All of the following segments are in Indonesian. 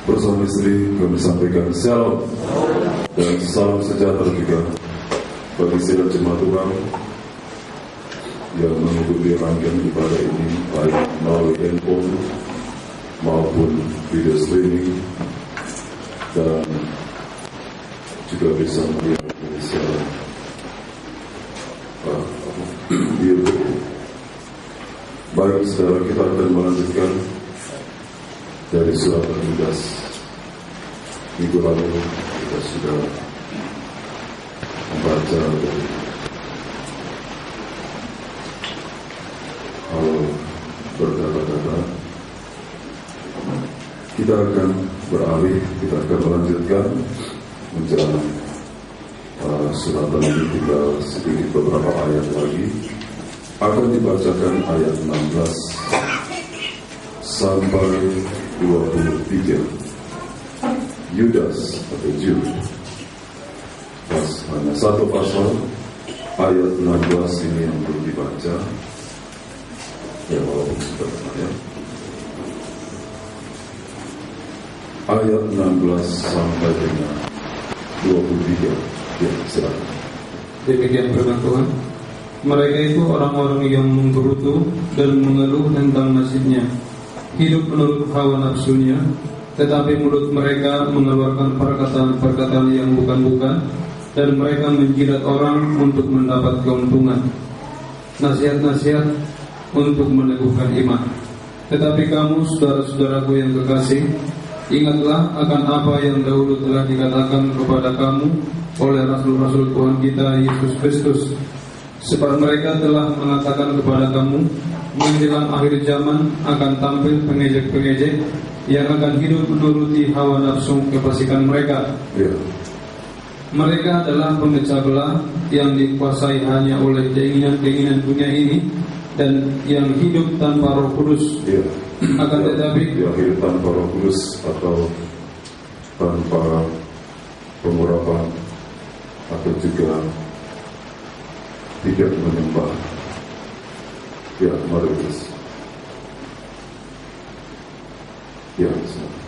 Bersama istri kami sampaikan shalom dan salam sejahtera juga bagi sidang jemaat Tuhan yang mengikuti rangkaian ibadah ini baik melalui handphone maupun video streaming dan juga bisa melihat secara YouTube. Baik, saudara, kita akan melanjutkan dari surat Al-Judas. Minggu lalu kita sudah membaca dari hal berkata-kata. Kita akan beralih, kita akan melanjutkan menjelang surat Al-Judas, tinggal sedikit beberapa ayat lagi. Akan dibacakan ayat 16 sampai 23. Yudas atau Jude, hanya satu pasal, ayat 16 ini yang belum dibaca. Ya, walaupun sudah ya. Ayat 16 sampai dengan 23. Ya, silakan. Demikian firman Tuhan. Mereka itu orang-orang yang menggerutu dan mengeluh tentang nasibnya, hidup menurut hawa nafsunya, tetapi mulut mereka mengeluarkan perkataan-perkataan yang bukan-bukan, dan mereka menjilat orang untuk mendapat keuntungan. Nasihat-nasihat untuk meneguhkan iman. Tetapi kamu, saudara-saudaraku yang kekasih, ingatlah akan apa yang dahulu telah dikatakan kepada kamu oleh rasul-rasul Tuhan kita Yesus Kristus. Sebab mereka telah mengatakan kepada kamu, menjelang akhir zaman akan tampil pengejek-pengejek yang akan hidup menuruti hawa nafsu kefasikan mereka. Mereka adalah pemecah belah yang dikuasai hanya oleh keinginan-keinginan dunia ini dan yang hidup tanpa Roh Kudus. Akan tetapi yang hidup tanpa Roh Kudus atau tanpa pengurapan atau juga tidak menyembah. Mari terus.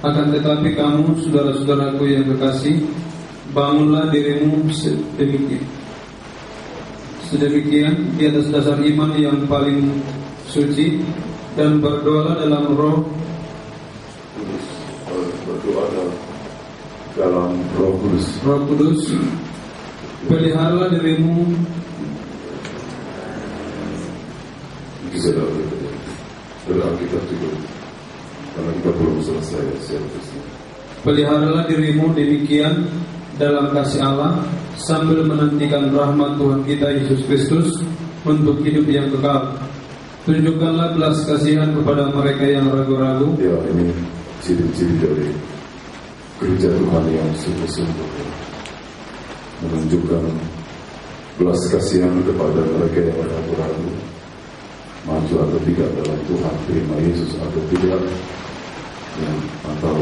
Akan tetapi kamu, saudara-saudaraku yang kekasih, bangunlah dirimu sedemikian di atas dasar iman yang paling suci, dan berdoalah dalam Roh Kudus. Peliharalah dirimu. Bisa dari Alkitab juga, karena kita belum selesai. Peliharalah dirimu demikian dalam kasih Allah, sambil menantikan rahmat Tuhan kita Yesus Kristus untuk hidup yang kekal. Tunjukkanlah belas kasihan kepada mereka yang ragu-ragu. Ya, ini ciri-ciri dari gereja Tuhan yang sungguh-sungguh menunjukkan belas kasihan kepada mereka yang ragu-ragu, maju atau tidak dalam Tuhan, terima Yesus atau tidak, atau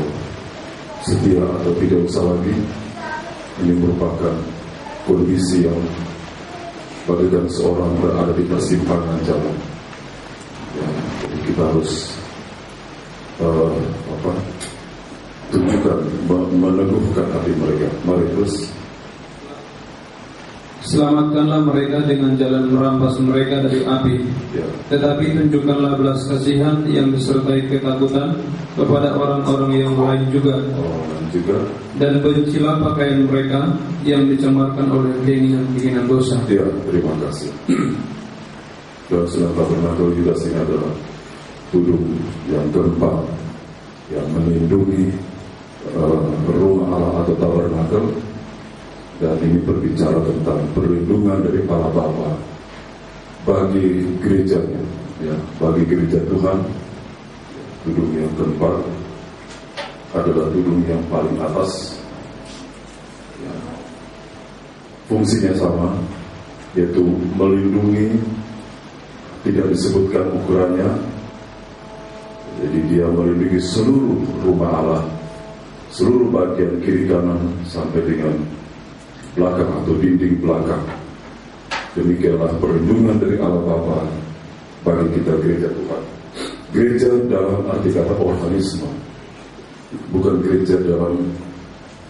setia atau tidak usah lagi. Ini merupakan kondisi yang bagaikan seorang berada di persimpangan jalan. Jadi kita harus tunjukkan, meneguhkan hati mereka. Mari terus. Selamatkanlah mereka dengan jalan merampas mereka dari api. Tetapi tunjukkanlah belas kasihan yang disertai ketakutan kepada orang-orang yang lain juga. Dan bencilah pakaian mereka yang dicemarkan oleh keinginan-keinginan dosa. Terima kasih. Dan sudah tabernakel Yudas ini adalah tudung yang keempat yang melindungi rumah Allah atau tabernakel. Dan ini berbicara tentang perlindungan dari para bapa bagi gerejanya, bagi gereja Tuhan. Tudung yang keempat adalah tudung yang paling atas. Fungsinya sama, yaitu melindungi tidak disebutkan ukurannya. Jadi dia melindungi seluruh rumah Allah, seluruh bagian kiri kanan sampai dengan belakang atau dinding belakang. Demikianlah perlindungan dari Allah Bapa bagi kita gereja Tuhan. Gereja dalam arti kata organisme, bukan gereja dalam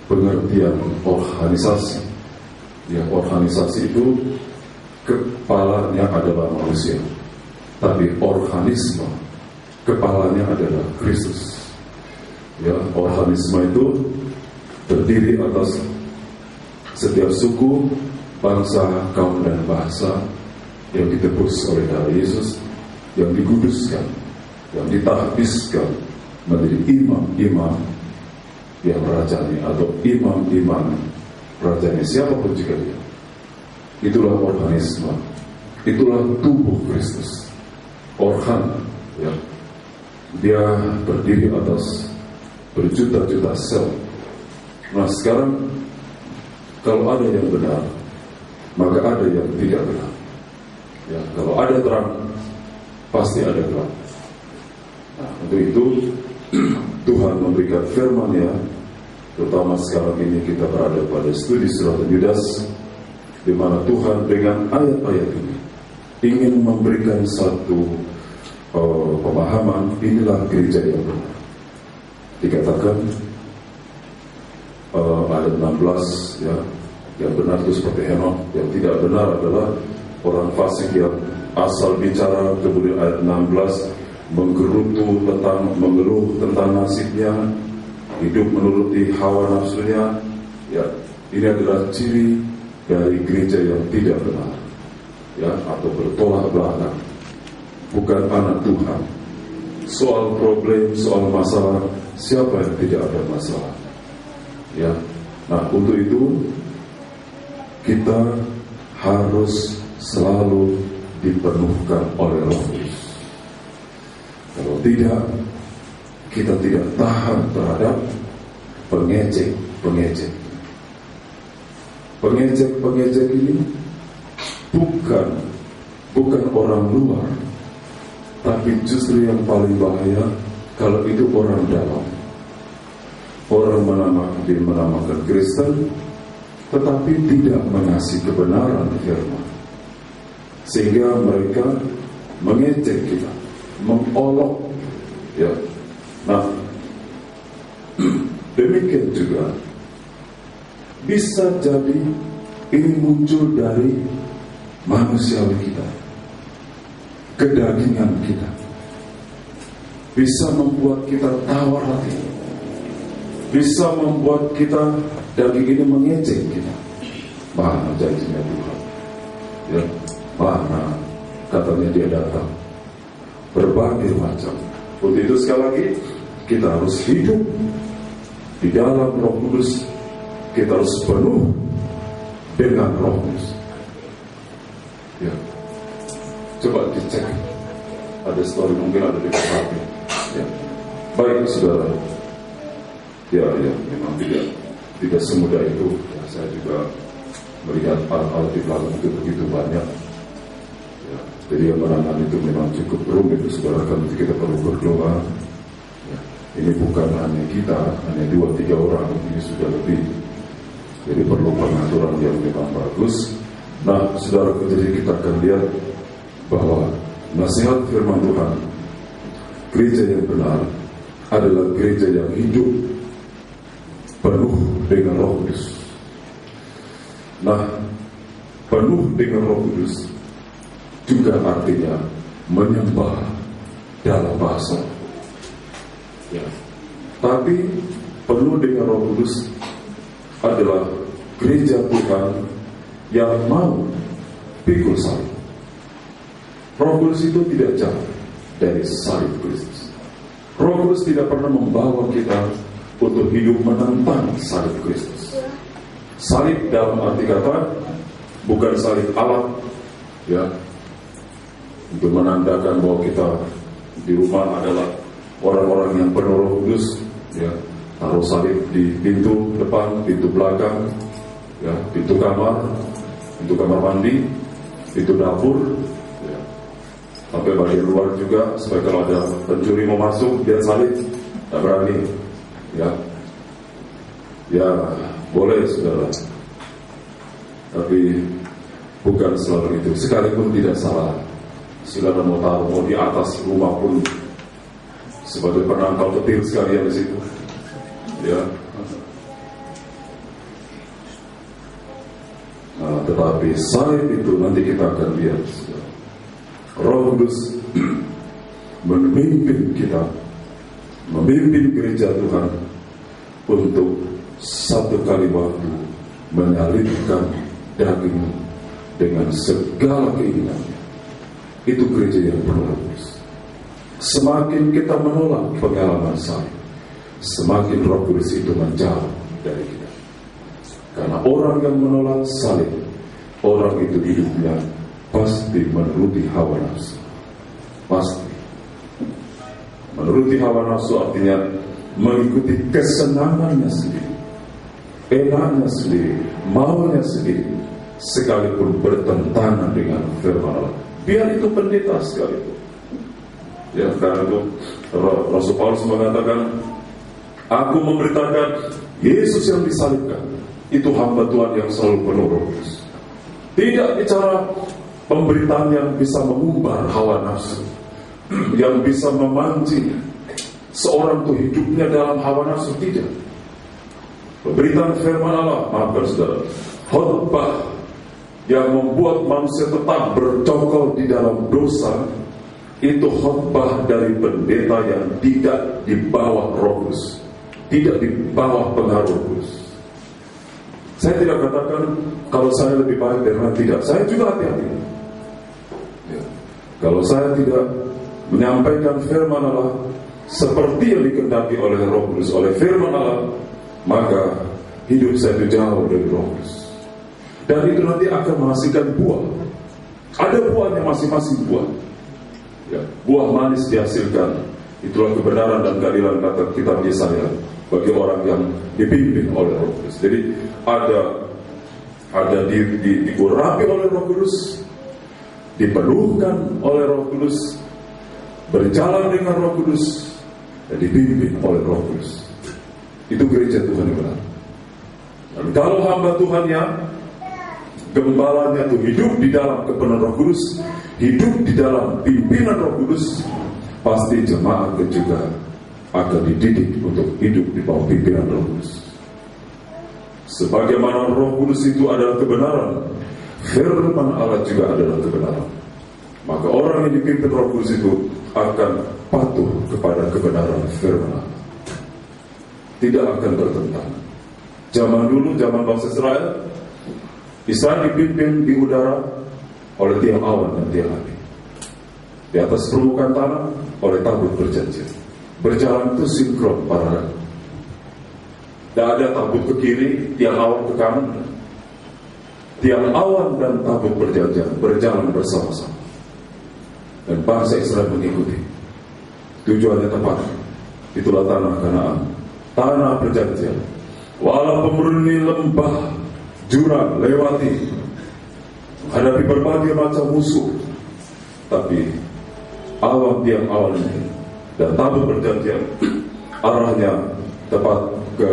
pengertian organisasi. Ya, organisasi itu kepalanya adalah manusia, tapi organisme kepalanya adalah Kristus. Ya, organisme itu terdiri atas setiap suku, bangsa, kaum dan bahasa yang ditebus oleh darah Yesus, yang dikuduskan, yang ditahbiskan menjadi imam-imam yang rajani atau imam-imam rajani siapapun juga dia. Itulah organisme, itulah tubuh Kristus. Organ, ya, dia berdiri atas berjuta-juta sel. Nah sekarang kalau ada yang benar, maka ada yang tidak benar. Ya, kalau ada terang, pasti ada gelap. Nah, untuk itu Tuhan memberikan firman-Nya, terutama sekarang ini kita berada pada studi surat Yudas, di mana Tuhan dengan ayat-ayat ini ingin memberikan satu pemahaman. Inilah gereja yang benar. Dikatakan ayat 16, ya, yang benar itu seperti Henokh, yang tidak benar adalah orang fasik yang asal bicara. Kemudian ayat 16 mengeluh tentang nasibnya, hidup menuruti hawa nafsunya. Ya, ini adalah ciri dari gereja yang tidak benar, ya, atau bertolak belakang, bukan anak Tuhan. Soal problem, soal masalah, siapa yang tidak ada masalah? Ya, nah untuk itu kita harus selalu dipenuhkan oleh Roh Kudus. Kalau tidak, kita tidak tahan terhadap pengejek. Pengejek ini bukan orang luar, tapi justru yang paling bahaya kalau itu orang dalam. Orang menamakan Kristen, tetapi tidak mengasihi kebenaran firman, sehingga mereka mengejek kita, mengolok. Ya, nah demikian juga bisa jadi ini muncul dari manusiawi kita, kedagingan kita, bisa membuat kita tawar hati, bisa membuat kita daging ini mengejek kita. Mana janjinya Tuhan? Ya, mana katanya dia datang? Berbagai macam. Untuk itu sekali lagi kita harus hidup di dalam Roh Kudus. Kita harus penuh dengan Roh Kudus. Ya, coba dicek. Ada story mungkin ada di hati. Ya, baik saudara. Ya, memang tidak semudah itu. Ya, saya juga melihat hal-hal di belakang itu begitu banyak. Ya, jadi yang menangani itu memang cukup rumit, saudara. Kalau kita perlu berdoa. Ya, ini bukan hanya kita, hanya 2-3 orang, ini sudah lebih. Jadi perlu pengaturan yang memang bagus. Nah, saudara, jadi kita akan lihat bahwa nasihat firman Tuhan, gereja yang benar adalah gereja yang hidup penuh dengan Roh Kudus. Nah, penuh dengan Roh Kudus juga artinya menyembah dalam bahasa. Ya. Tapi penuh dengan Roh Kudus adalah gereja Tuhan yang mau pikul salib. Roh Kudus itu tidak jauh dari salib Kristus. Roh Kudus tidak pernah membawa kita untuk hidup menentang salib Kristus. Salib dalam arti kata bukan salib alat, ya, untuk menandakan bahwa kita di rumah adalah orang-orang yang penuh Roh Kudus, ya, taruh salib di pintu depan, pintu belakang, ya, pintu kamar mandi, pintu dapur, ya. sampai bagian luar juga, supaya kalau ada pencuri mau masuk dia salib, tak berani. Ya boleh saudara, tapi bukan selalu itu. Sekalipun tidak salah, saudara mau taruh mau di atas rumah pun sebagai penangkal petir sekalian di situ. Ya. Nah, tetapi salib itu nanti kita akan lihat. Roh Kudus memimpin kita, memimpin gereja Tuhan untuk satu kali waktu menyalibkan daging dengan segala keinginannya. Itu gereja yang Roh Kudus. Semakin kita menolak pengalaman salib, semakin Roh Kudus itu menjauh dari kita. Karena orang yang menolak salib, orang itu hidupnya pasti menuruti hawa nafsu. Pasti menuruti hawa nafsu artinya mengikuti kesenangannya sendiri, enaknya sendiri, maunya sendiri, sekalipun bertentangan dengan firman Allah. Biar itu pendeta sekalipun. Ya, karena itu Rasul Paulus mengatakan, aku memberitakan Yesus yang disalibkan. Itu hamba Tuhan yang selalu penuh Roh Kudus. Tidak bicara pemberitaan yang bisa mengumbar hawa nafsu, yang bisa memancing seorang itu hidupnya dalam hawa nafsu. Tidak. Pemberitaan firman Allah, maafkan saudara, khotbah yang membuat manusia tetap bercokol di dalam dosa, itu khotbah dari pendeta yang tidak di bawah Roh Kudus, tidak di bawah pengaruh Roh Kudus. Saya tidak katakan kalau saya lebih baik daripada tidak. Saya juga hati-hati. Ya. Kalau saya tidak menyampaikan firman Allah seperti yang dikehendaki oleh Roh Kudus, oleh firman Allah, maka hidup saya itu jauh dari Roh Kudus. Dan itu nanti akan menghasilkan buah. Ada buahnya masing-masing buah. Ya. Buah manis dihasilkan. Itulah kebenaran dan keadilan, kata kitab Yesaya, bagi orang yang dipimpin oleh Roh Kudus. Jadi ada diurapi oleh Roh Kudus, dipenuhkan oleh Roh Kudus, berjalan dengan Roh Kudus, dan dipimpin oleh Roh Kudus. Itu gereja Tuhan yang benar. Dan kalau hamba Tuhannya, gembalanya itu hidup di dalam kepenuhan Roh Kudus, hidup di dalam pimpinan Roh Kudus, pasti jemaat juga akan dididik untuk hidup di bawah pimpinan Roh Kudus. Sebagaimana Roh Kudus itu adalah kebenaran, firman Allah juga adalah kebenaran. Maka orang yang dipimpin Roh Kudus itu akan patuh kepada kebenaran firman Allah, tidak akan bertentangan. Zaman dulu, zaman bangsa Israel dipimpin di udara oleh tiang awan dan tiang api, di atas permukaan tanah oleh tabut perjanjian. Berjalan itu sinkron, paralel. Tidak ada tabut ke kiri, tiang awan ke kanan. Tiang awan dan tabut perjanjian berjalan bersama-sama. Dan bangsa Israel mengikuti. Tujuannya tepat. Itulah tanah Kanaan, tanah perjanjian. Walau pemurni lembah, jurang lewati, menghadapi berbagai macam musuh, tapi awan tiang awan ini dan tabut perjanjian arahnya tepat ke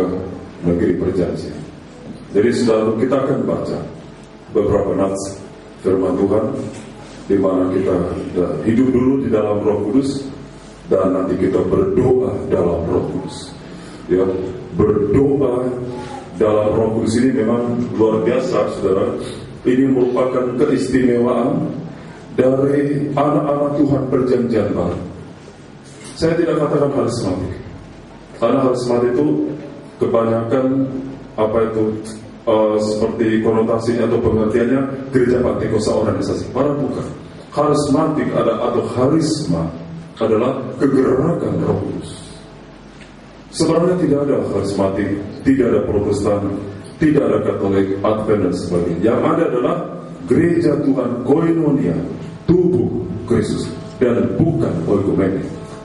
negeri perjanjian. Jadi saudara, kita akan baca beberapa nats firman Tuhan, di mana kita hidup dulu di dalam Roh Kudus, dan nanti kita berdoa dalam Roh Kudus. Ya, berdoa dalam Roh Kudus ini memang luar biasa, saudara. Ini merupakan keistimewaan dari anak-anak Tuhan perjanjian baru. Saya tidak katakan harismatik, karena harismatik itu kebanyakan seperti konotasinya atau pengertiannya gereja Pentakosta organisasi. Padahal bukan. Harismatik atau harisma adalah kegerakan Roh Kudus. Sebenarnya tidak ada harismatik, tidak ada Protestan, tidak ada Katolik, Advent dan sebagainya. Yang ada adalah gereja Tuhan koinonia, tubuh Kristus, dan bukan oikoumene.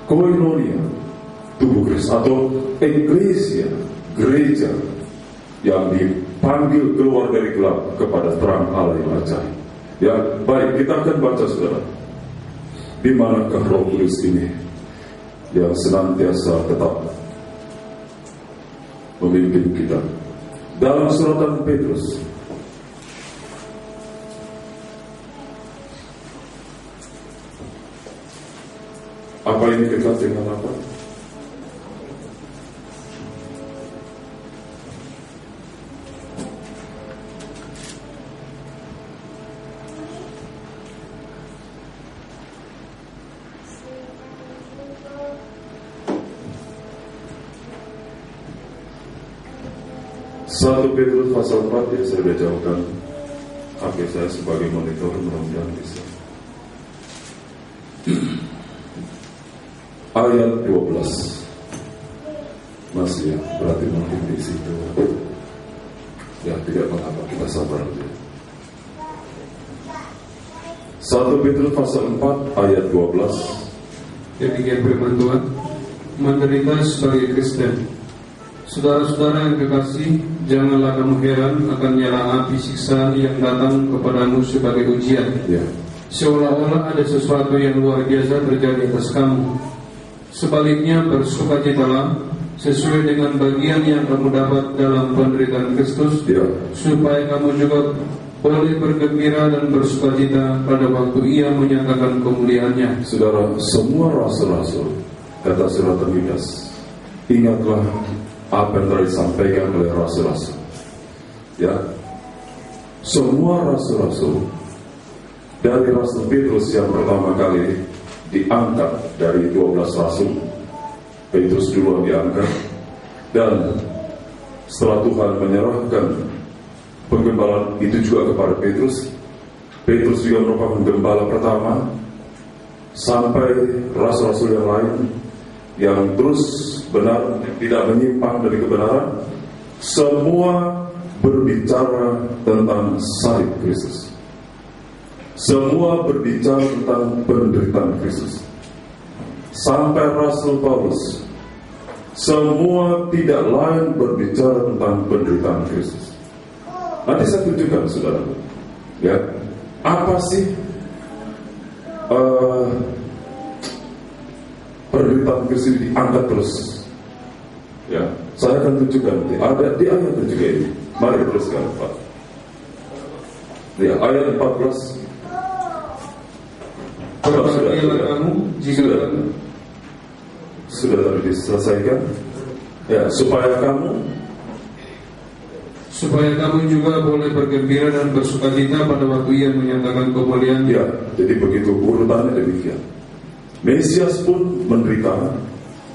Koinonia, tubuh Kristus, atau eklesia, gereja yang dipanggil keluar dari gelap kepada terang Allah yang ajaib. Ya, baik, kita akan baca, saudara. Di manakah Roh Kudus ini yang senantiasa tetap memimpin kita? Dalam suratan Petrus, apa ini dekat dengan apa? Satu Petrus pasal 4, ya saya sudah jauhkan HP saya sebagai monitor, mudah-mudahan bisa. Ayat 12 masih ya, berarti mungkin di situ ya, tidak mengapa, kita sabar aja. 1 Petrus pasal 4 ayat 12. Demikian firman Tuhan. Menderita sebagai Kristen. Saudara-saudara yang kekasih, janganlah kamu heran akan nyala api siksaan yang datang kepadamu sebagai ujian, seolah-olah ada sesuatu yang luar biasa terjadi atas kamu. Sebaliknya bersukacitalah sesuai dengan bagian yang kamu dapat dalam penderitaan Kristus, supaya kamu juga boleh bergembira dan bersukacita pada waktu Ia menyatakan kemuliaannya. Saudara, semua rasul-rasul, kata surat Yudas, ingatlah apa yang telah disampaikan oleh rasul-rasul. Ya, semua rasul-rasul, dari Rasul Petrus yang pertama kali diangkat dari 12 rasul, Petrus dulu diangkat, dan setelah Tuhan menyerahkan penggembalaan itu juga kepada Petrus, Petrus juga merupakan gembala pertama, sampai rasul-rasul yang lain yang terus benar, tidak menyimpang dari kebenaran, semua berbicara tentang salib Kristus. Semua berbicara tentang penderitaan Kristus. Sampai Rasul Paulus, semua tidak lain berbicara tentang penderitaan Kristus. Nanti saya tunjukkan, saudara, ya, apa sih penderitaan Kristus diangkat terus. Ya, saya akan tunjukkan ada di ayat juga ini. Mari teruskan, Pak. Ya, ayat 14. Berbahagialah kamu jika sudah tadi diselesaikan. Ya, supaya kamu juga boleh bergembira dan bersukacita pada waktu Ia menyatakan kemuliaan. Ya, jadi begitu urutannya demikian. Mesias pun menderita,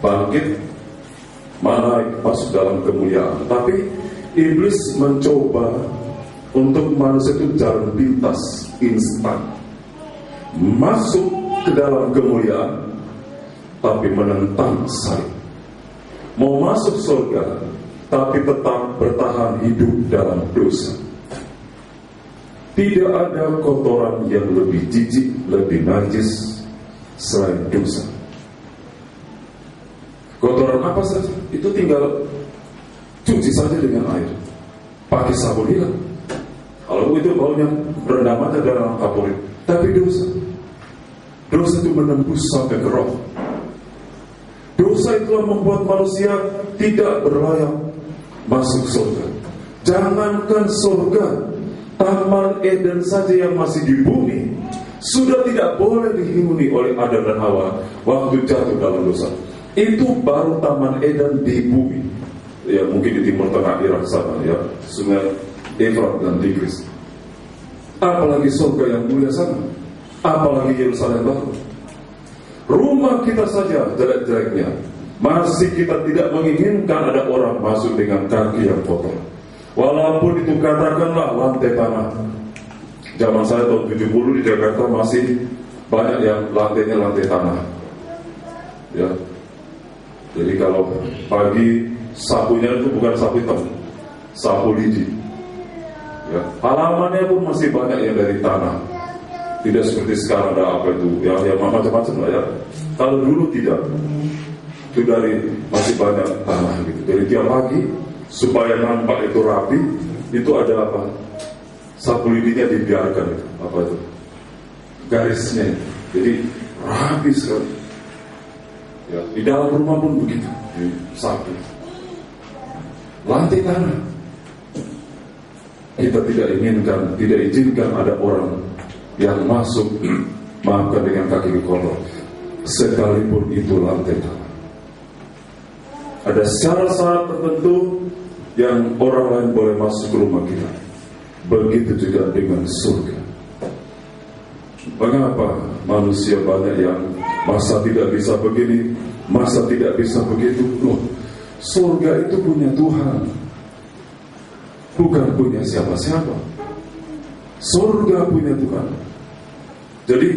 bangkit, masuk dalam kemuliaan. Tapi iblis mencoba untuk manusia itu jalan pintas, instan, masuk ke dalam kemuliaan, tapi menentang salib. Mau masuk surga, tapi tetap bertahan hidup dalam dosa. Tidak ada kotoran yang lebih jijik, lebih najis selain dosa. Kotoran apa saja itu tinggal cuci saja dengan air, pakai sabun hilang. Kalau itu baunya rendam aja dalam kaporit. Tapi dosa itu menembus sampai ke roh. Dosa itulah membuat manusia tidak berlayak masuk surga. Jangankan surga, Taman Eden saja yang masih di bumi sudah tidak boleh dihuni oleh Adam dan Hawa waktu jatuh dalam dosa. Itu baru Taman Eden di bumi. Ya, mungkin di timur tengah Irak sana, ya, Sungai Efrat dan Tigris. Apalagi surga yang mulia sana, apalagi Yerusalem baru. Rumah kita saja jelek-jeleknya, masih kita tidak menginginkan ada orang masuk dengan kaki yang kotor. Walaupun itu katakanlah lantai tanah. Zaman saya tahun 70 di Jakarta masih banyak yang lantainya lantai tanah. Ya. Jadi kalau pagi sapunya itu bukan sapu hitam, sapu lidi. Ya. Halamannya pun masih banyak yang dari tanah. Tidak seperti sekarang ada apa itu, yang macam-macam lah ya. Kalau dulu tidak, itu dari masih banyak tanah gitu. Jadi tiap pagi supaya nampak itu rapi, itu ada apa? Sapu lidinya dibiarkan itu, apa itu? Garisnya. Jadi rapi sekali. Ya, di dalam rumah pun begitu, sapi. Lantai tanah. Kita tidak izinkan ada orang yang masuk, maafkan dengan kaki kotor, sekalipun itu lantai tanah. Ada syarat-syarat tertentu yang orang lain boleh masuk ke rumah kita. Begitu juga dengan surga. Mengapa manusia banyak yang masa tidak bisa begini, masa tidak bisa begitu? Loh, surga itu punya Tuhan, bukan punya siapa-siapa. Surga punya Tuhan. Jadi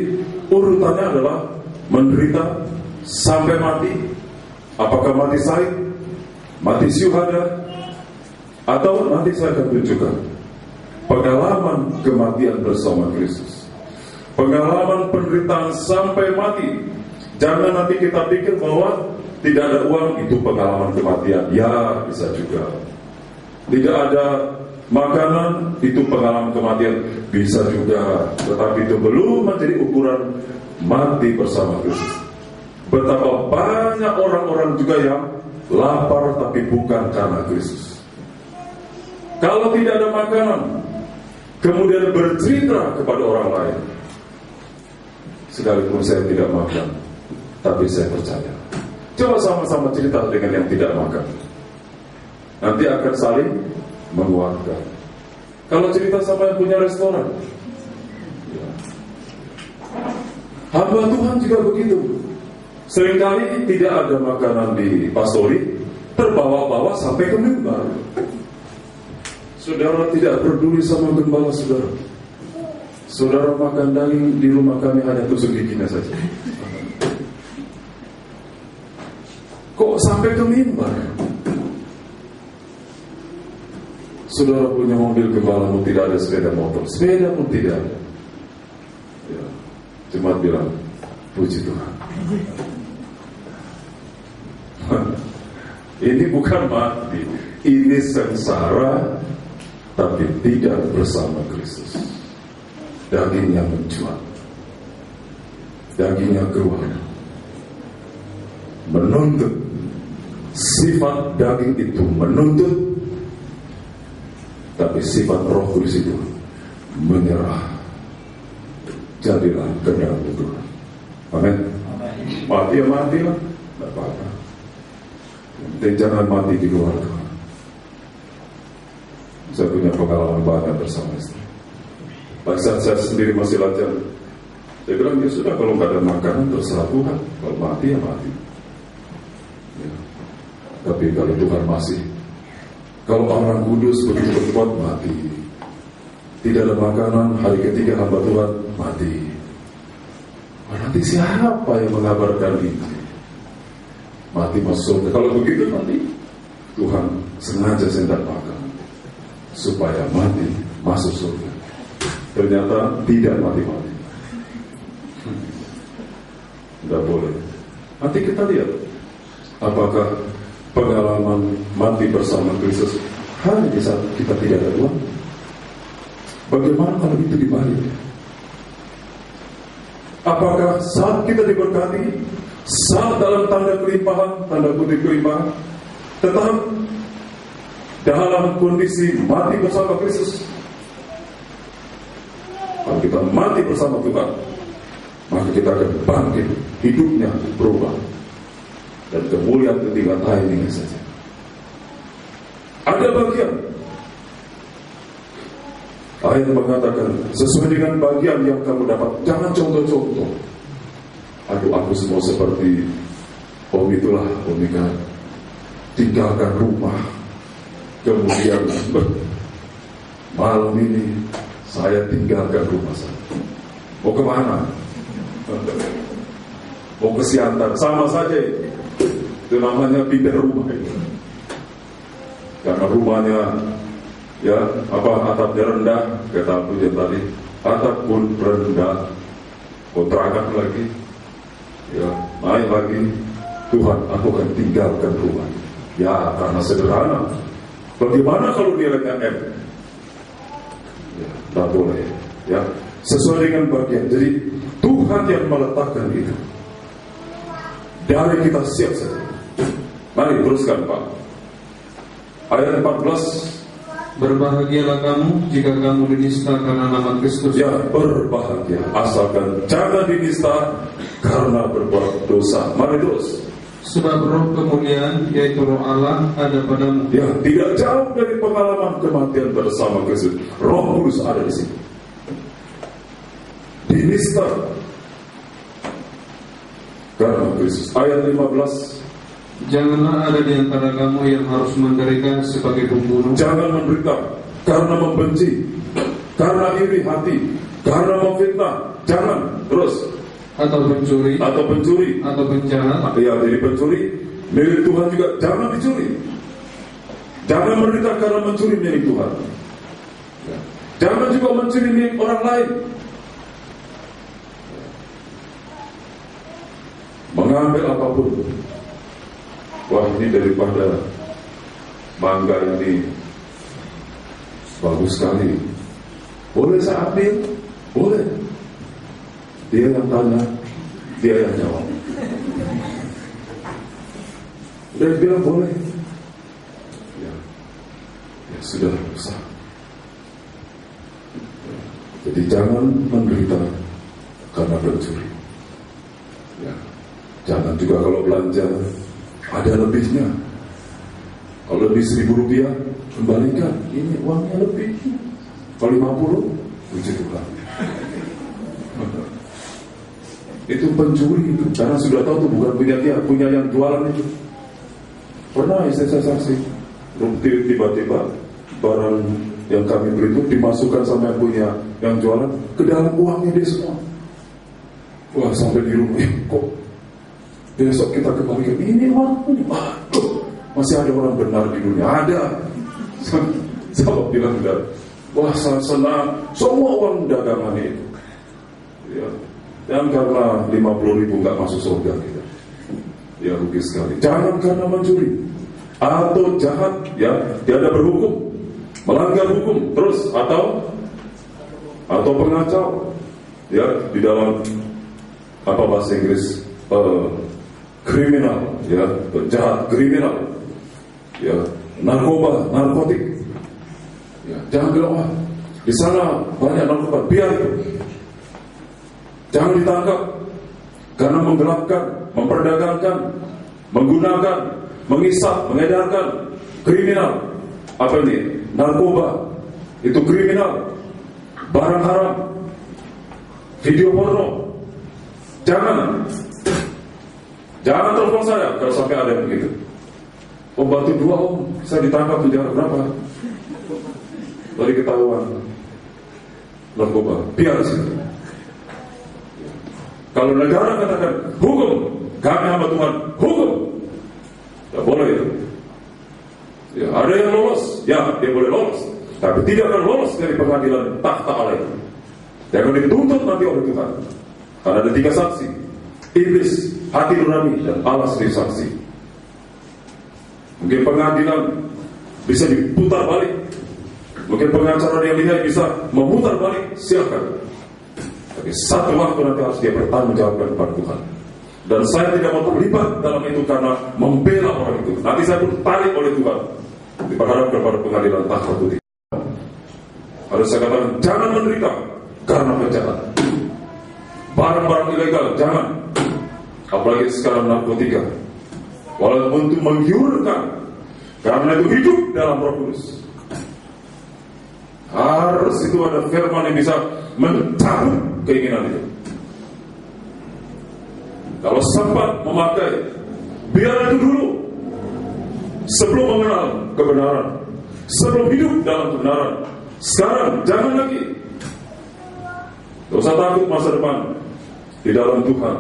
urutannya adalah menderita sampai mati. Apakah mati syahid, mati syuhada, atau nanti saya akan tunjukkan pengalaman kematian bersama Kristus, pengalaman penderitaan sampai mati. Jangan nanti kita pikir bahwa tidak ada uang itu pengalaman kematian. Ya, bisa juga. Tidak ada makanan itu pengalaman kematian, bisa juga. Tetapi itu belum menjadi ukuran mati bersama Kristus. Betapa banyak orang-orang juga yang lapar tapi bukan karena Kristus. Kalau tidak ada makanan, kemudian bercerita kepada orang lain, sekalipun saya tidak makan, tapi saya percaya. Coba sama-sama cerita dengan yang tidak makan, nanti akan saling menguatkan. Kalau cerita sama yang punya restoran, ya. Hamba Tuhan juga begitu. Seringkali tidak ada makanan di pastori, terbawa-bawa sampai ke mimbar. Saudara tidak peduli sama gembala saudara. Saudara makan daging di rumah kami hanya tusuk giginya saja. Kok sampai ke mimbar? Saudara punya mobil gembalamu tidak ada sepeda motor, sepeda pun tidak ada. Ya, cuma bilang puji Tuhan. Ini bukan mati, ini sengsara, tapi tidak bersama Kristus. Dagingnya mencuat, dagingnya keluar, menuntut. Sifat daging itu menuntut, tapi sifat Roh Kudus itu menyerah. Jadilah kehendak Tuhan. Amin. Mati ya matilah, tidak apa-apa. Dan jangan mati di luar Tuhan. Saya punya pengalaman banyak bersama istri. Pada saat saya sendiri masih lajang, saya bilang, ya sudah, kalau nggak ada makanan terserah Tuhan. Kalau mati ya mati. Ya. Tapi kalau Tuhan masih, kalau orang kudus begitu berbuat, mati. Tidak ada makanan, hari ketiga hamba Tuhan mati. Nanti siapa yang mengabarkan ini? Mati masuk surga. Kalau begitu nanti Tuhan sengaja sendak makan supaya mati masuk surga. Ternyata tidak mati-mati. Tidak boleh. Nanti kita lihat apakah pengalaman mati bersama Kristus hanya di saat kita tidak ada uang. Bagaimana kalau itu dibalik? Apakah saat kita diberkati, saat dalam tanda kelimpahan, tanda kutip kelimpahan, tetap dalam kondisi mati bersama Kristus? Kalau kita mati bersama Tuhan, maka kita akan bangkit, hidupnya berubah, dan kemuliaan ketinggalan lainnya saja. Ada bagian ayat mengatakan, sesuai dengan bagian yang kamu dapat, jangan contoh-contoh. Aduh, aku semua seperti Om itulah, Om Ika, tinggalkan rumah, kemudian malam ini saya tinggalkan rumah saya. Mau kemana? Mau ke Siantar, sama saja itu namanya pindah rumah itu. Karena rumahnya atapnya rendah, kata pujian tadi, atap pun rendah, kontrakan lagi, naik lagi. Tuhan, aku akan tinggalkan rumah. Ya, karena sederhana. Bagaimana kalau nilainya M? Ya, tak boleh. Ya, sesuai dengan bagian. Jadi Tuhan Tuhan yang meletakkan itu. Dari kita siap saja. Mari teruskan Pak. Ayat 14. Berbahagialah kamu jika kamu dinista karena nama Kristus. Ya, berbahagia asalkan jangan dinista karena berbuat dosa. Mari terus. Sebab roh kemuliaan, yaitu roh Allah, ada padamu. Ya, tidak jauh dari pengalaman kematian bersama Kristus. Roh Kudus ada di sini. Dinista karena Kristus. Ayat 15. Janganlah ada di antara kamu yang harus menderita sebagai pembunuh. Jangan menderita karena membenci, karena iri hati, karena memfitnah. Jangan. Terus. Atau pencuri. Atau pencuri. Atau penjahat. Ya, jadi pencuri milik Tuhan juga jangan dicuri. Jangan menderita karena mencuri milik Tuhan. Ya. Jangan juga mencuri milik orang lain. Mengambil apapun. Wah, ini daripada mangga ini bagus sekali. Boleh saya ambil? Boleh. Dia yang tanya, dia yang jawab. Dia bilang boleh. Ya, sudah sah. Jadi jangan menderita karena pencuri. Ya, jangan juga kalau belanja ada lebihnya. Kalau lebih 1.000 rupiah, kembalikan. Ini uangnya lebih. Kalau 50, puji Tuhan. Itu pencuri itu. Karena sudah tahu itu bukan punya dia, punya yang jualan itu. Pernah saya saksi. Tiba-tiba barang yang kami beri itu dimasukkan sama yang punya yang jualan ke dalam uangnya dia semua. Wah, sampai di rumah, kok besok kita kembalikan ini uang ini. Waduh, masih ada orang benar di dunia. Ada. Saya bilang enggak. Wah, saya senang. Semua uang dagangan itu. Ya. Dan karena 50.000 nggak masuk surga kita. Ya, rugi sekali. Jangan karena mencuri atau jahat, ya, tiada berhukum, melanggar hukum, terus atau pengacau, ya, di dalam apa bahasa Inggris? Kriminal, ya, jahat, kriminal, ya, narkoba, narkotik, ya, jangan bilang wah di sana banyak narkoba, biar itu, jangan ditangkap karena menggelapkan, memperdagangkan, menggunakan, mengisap, mengedarkan, kriminal, apa ini, narkoba, itu kriminal, barang haram, video porno, jangan. Jangan telepon saya kalau sampai ada yang begitu. Oh, batu 2 om, saya ditangkap penjara berapa? Dari ketahuan narkoba, biar sih. Kalau negara katakan hukum, kami hamba Tuhan, hukum, tidak boleh itu. Ya, ada yang lolos, ya dia boleh lolos, tapi tidak akan lolos dari pengadilan tahta Allah itu. Dia akan dituntut nanti oleh Tuhan. Karena ada 3 saksi, iblis, hati nurani, dan Allah sendiri saksi. Mungkin pengadilan bisa diputar balik, mungkin pengacara yang lihat bisa memutar balik, silakan. Tapi satu waktu nanti harus dia bertanggung jawabkan kepada Tuhan. Dan saya tidak mau terlibat dalam itu karena membela orang itu. Nanti saya pun tarik oleh Tuhan, diperhadapkan kepada pengadilan tahta putih. Harus saya katakan, jangan menderita karena penjahat. Barang-barang ilegal, jangan. Apalagi sekarang narkotika. Walaupun itu menggiurkan, karena itu hidup dalam Roh Kudus. Harus itu ada firman yang bisa mencabut keinginan itu. Kalau sempat memakai, biar itu dulu. Sebelum mengenal kebenaran, sebelum hidup dalam kebenaran. Sekarang jangan lagi. Tidak usah takut masa depan di dalam Tuhan.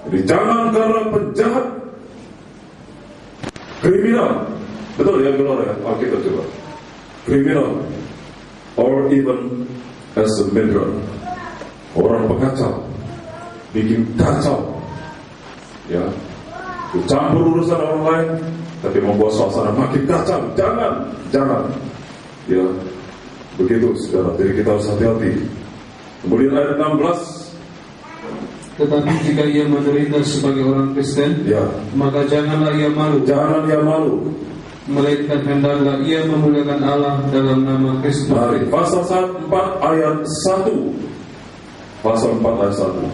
Jadi jangan karena penjahat, kriminal, betul ya, benar ya, Alkitab coba, kriminal, or even as a murderer, orang pengacau, bikin kacau, ya, campur urusan orang lain, tapi membuat suasana makin kacau. Jangan, ya, begitu saudara. Jadi kita harus hati-hati. Kemudian ayat 16. Tetapi jika ia menderita sebagai orang Kristen, Ya, maka janganlah ia malu, jangan ia malu. melainkan hendaklah ia memuliakan Allah dalam nama Kristus. Mari, pasal 4 ayat 1. Pasal 4 ayat 1.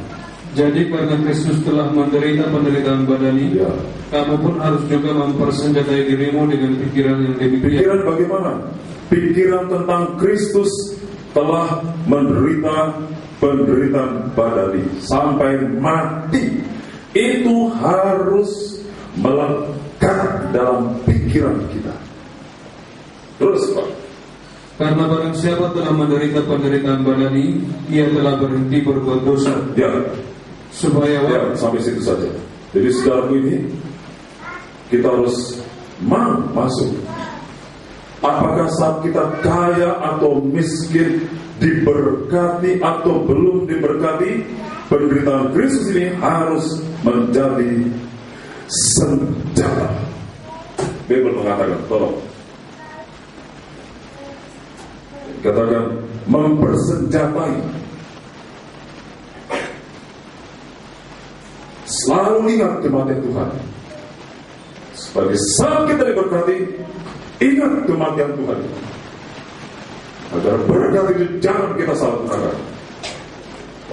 Jadi karena Kristus telah menderita penderitaan badani, Ya. kamu pun harus juga mempersenjatai dirimu dengan pikiran yang demikian. Pikiran bagaimana? Pikiran tentang Kristus telah menderita penderitaan badani sampai mati. Itu harus melekat dalam pikiran kita. Terus Pak, Karena barang siapa telah menderita penderitaan badani, ia telah berhenti berbuat dosa, ya, supaya sampai situ saja. Jadi saudaraku, ini kita harus masuk. Apakah saat kita kaya atau miskin, diberkati atau belum diberkati, penderitaan Kristus ini harus menjadi senjata. Bible mengatakan, tolong katakan, mempersenjatai. Selalu ingat kematian Tuhan. Sebagai saat kita diberkati, ingat kematian Tuhan, agar berkat itu jangan kita salah gunakan.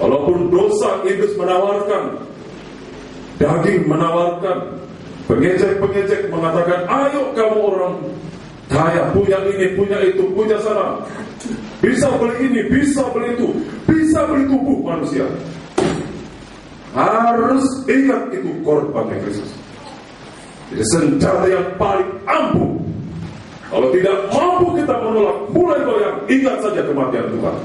Walaupun dosa iblis menawarkan, daging menawarkan, pengejek-pengejek mengatakan, ayo kamu orang kaya, punya ini, punya itu, punya sana, bisa beli ini, bisa beli itu, bisa beli tubuh manusia. Harus ingat itu korbannya Kristus. Jadi senjata yang paling ampuh. Kalau tidak mampu kita menolak, mulai goyang, ingat saja kematian Tuhan.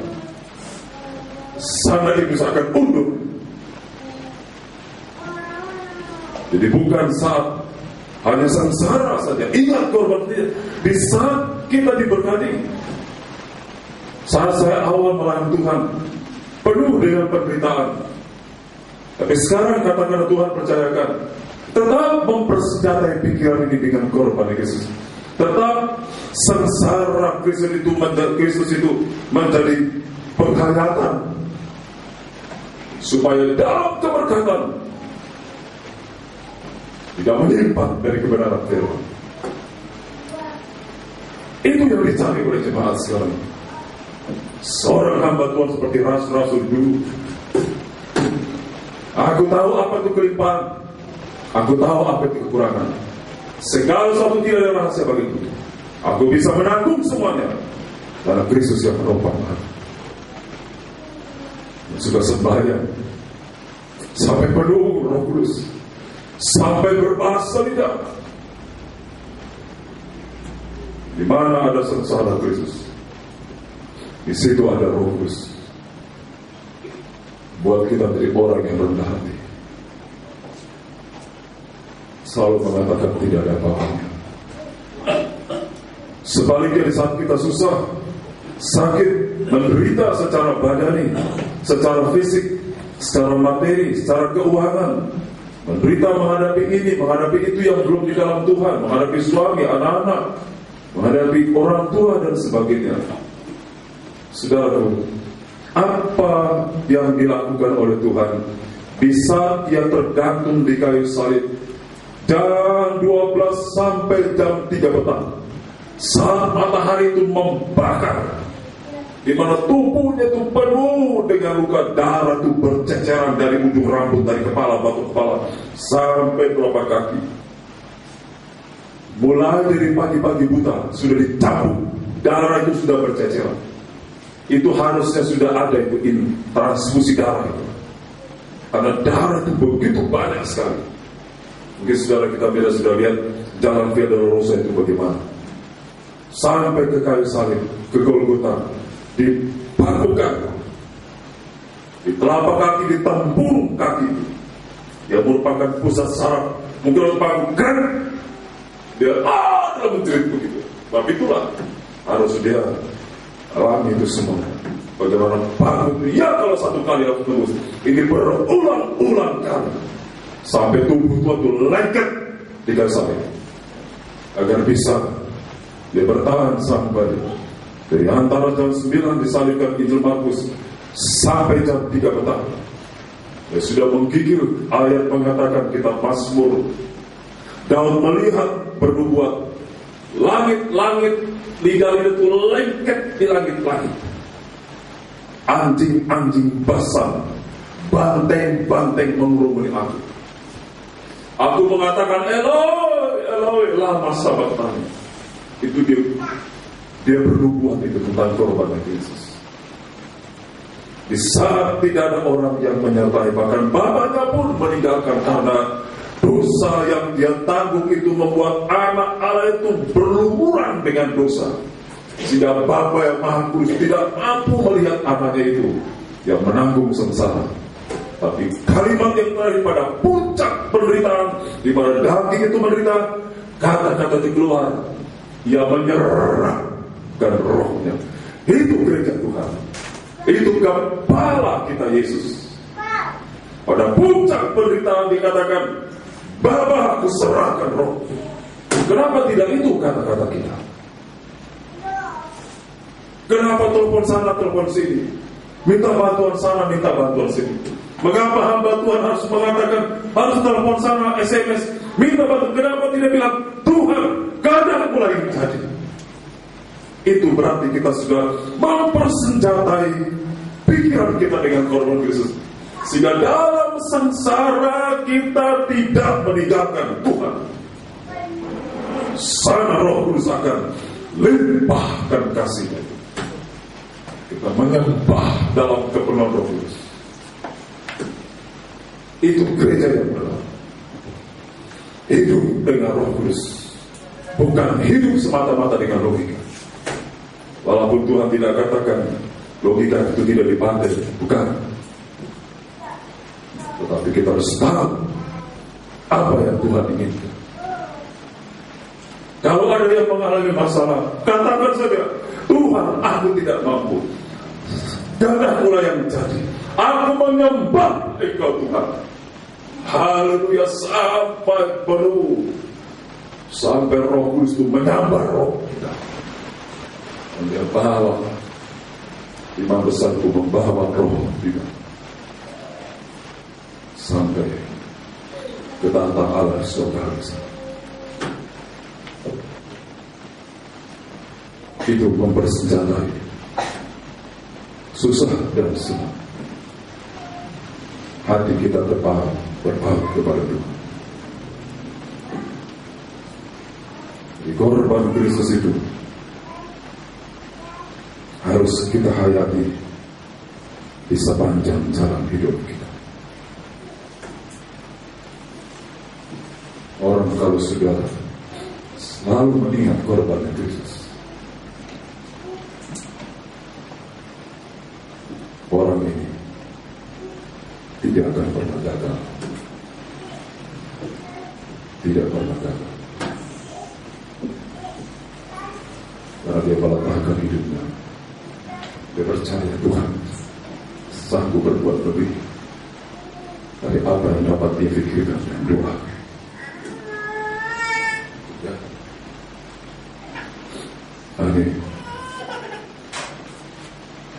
Sana iblis akan undur. Jadi bukan saat hanya sengsara saja, ingat korban dia. Di saat kita diberkati, saat saya awal melayani Tuhan, penuh dengan penderitaan. Tapi sekarang katakan Tuhan percayakan, tetap mempersenjatai pikiran ini dengan korban Yesus. Tetap sengsara Kristus itu menjadi penghayatan, supaya dalam keberkatan tidak menyimpan dari kebenaran firman. Itu yang dicari oleh jemaat sekarang. Seorang hamba Tuhan seperti rasul-rasul dulu. Aku tahu apa itu kelimpahan, aku tahu apa itu kekurangan. Segala sesuatu tidak ada rahasia bagiku. Aku bisa menanggung semuanya karena Kristus yang menopang aku. Sudah sembahyang sampai penuh Roh Kudus, sampai berbahasa lidah. Di mana ada sengsara Kristus, di situ ada Roh Kudus. Buat kita menjadi orang yang rendah hati, selalu mengatakan tidak ada apa-apanya. Sebaliknya di saat kita susah, sakit, menderita secara badani, secara fisik, secara materi, secara keuangan, menderita menghadapi ini, menghadapi itu yang belum di dalam Tuhan, menghadapi suami, anak-anak, menghadapi orang tua dan sebagainya. Saudara, apa yang dilakukan oleh Tuhan di saat ia tergantung di kayu salib jam 12 sampai jam 3 petang, saat matahari itu membakar, di mana tubuhnya itu penuh dengan luka, darah itu berceceran dari ujung rambut, dari kepala, batu kepala sampai telapak kaki. Mulai dari pagi-pagi buta sudah dicabut, darah itu sudah berceceran. Itu harusnya sudah ada itu transfusi darah itu, karena darah itu begitu banyak sekali. Mungkin saudara kita bila sudah lihat jalan Via Dolorosa itu bagaimana, sampai ke kayu salib, ke Golgota, dipakukan, di telapak kaki, di tempurung kaki, yang merupakan pusat saraf. Mungkin orang pakukan, dia dalam menjerit begitu. Tapi itulah harus dia alami itu semua. Bagaimana pakut, ya kalau satu kali harus terus, ini berulang-ulang kali, sampai tubuh Tuhan itu lengket di kayu salib, agar bisa dia bertahan sampai dari antara jam 9 disalibkan Injil Markus sampai jam 3 petang. Dia sudah menggigil ayat mengatakan kita Mazmur. Daud melihat bernubuat, langit-langit lidah-lidah itu lengket di langit-langit. Anjing-anjing basah, banteng-banteng mengurumuni aku. Aku mengatakan Eloi, Eloi, lama sabachthani. Itu dia bernubuat itu tentang korban Yesus. Di saat tidak ada orang yang menyertai, bahkan bapaknya pun meninggalkan karena dosa yang dia tanggung itu membuat anak Allah itu berlumuran dengan dosa. Sehingga Bapa yang Maha Kudus tidak mampu melihat anaknya itu yang menanggung sengsara. Tapi kalimat yang terakhir pada puncak penderitaan, di mana daging itu menderita, kata-kata itu keluar, ia menyerahkan rohnya. Itu gereja Tuhan. Itu kepala kita Yesus. Pada puncak penderitaan dikatakan, Bapa, aku serahkan roh. Kenapa tidak itu kata-kata kita? Kenapa telepon sana, telepon sini? Minta bantuan sana, minta bantuan sini. Mengapa hamba Tuhan harus mengatakan, harus telepon sana, SMS, minta bantuan? Kenapa tidak bilang, Tuhan, keadaan mulai jadi? Itu berarti kita sudah mempersenjatai pikiran kita dengan korban Kristus. Sehingga dalam sengsara kita tidak meninggalkan Tuhan. Sana Roh Kudus akan limpahkan kasih-Nya. Kita menyembah dalam kepenuhan Roh Kudus. Itu gereja yang benar. Hidup dengan Roh Kudus, bukan hidup semata-mata dengan logika. Walaupun Tuhan tidak katakan logika itu tidak dipakai, bukan. Tetapi kita harus tahu apa yang Tuhan inginkan. Kalau ada yang mengalami masalah, katakan saja, Tuhan, aku tidak mampu. Keadaan pula yang jadi. Aku menyembah Engkau Tuhan. Haleluya, sampai penuh, sampai Roh Kudus itu menyambar roh kita. Dan dia bawa, imam besarku membawa roh kita sampai ke tantang Allah saudara. Itu mempersenjatai susah dan senang. Hati kita berpaut kepada Tuhan. Di korban Kristus itu harus kita hayati di sepanjang jalan hidup kita. Orang kalau sudah selalu mengingat korban Kristus, orang ini tidak akan pernah gagal. Tidak pernah gagal. Karena dia meletakkan hidupnya. Dia percaya Tuhan sanggup berbuat lebih dari apa yang dapat dia pikirkan dan doa. Ya. Amin.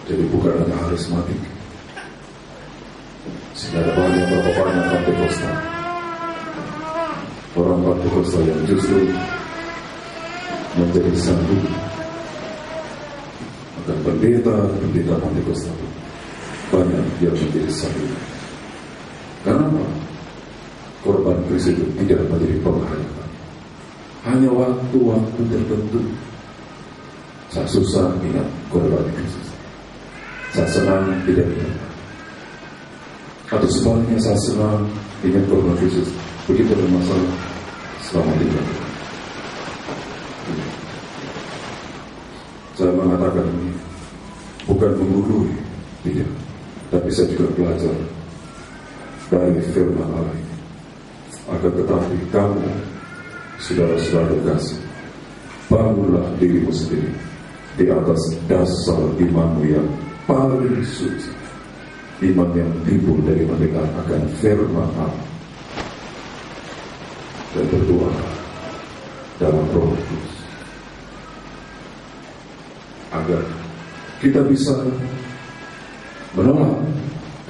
Jadi bukan hanya karismatik. Sehingga ada berapa banyak Pentakosta. Orang Pentakosta yang justru menjadi satu. Dan pendeta Pentakosta banyak yang menjadi satu. Kenapa? Korban Kristus itu tidak menjadi penghayatan. Hanya waktu-waktu tertentu. Saya susah ingat korban Kristus. Saya senang tidak ingat. Atau sebaliknya saya senang ingat korban Kristus. Begitu ada masalah selama tidak. Saya mengatakan ini bukan menggurui, tidak. Tapi saya juga belajar dari firman Allah ini. Akan tetapi kamu, saudara-saudara kasih, bangunlah dirimu sendiri di atas dasar imanmu yang paling suci, iman yang timbul dari mendengar akan firman Allah, dan berdoa dalam Roh Kudus, agar kita bisa menolak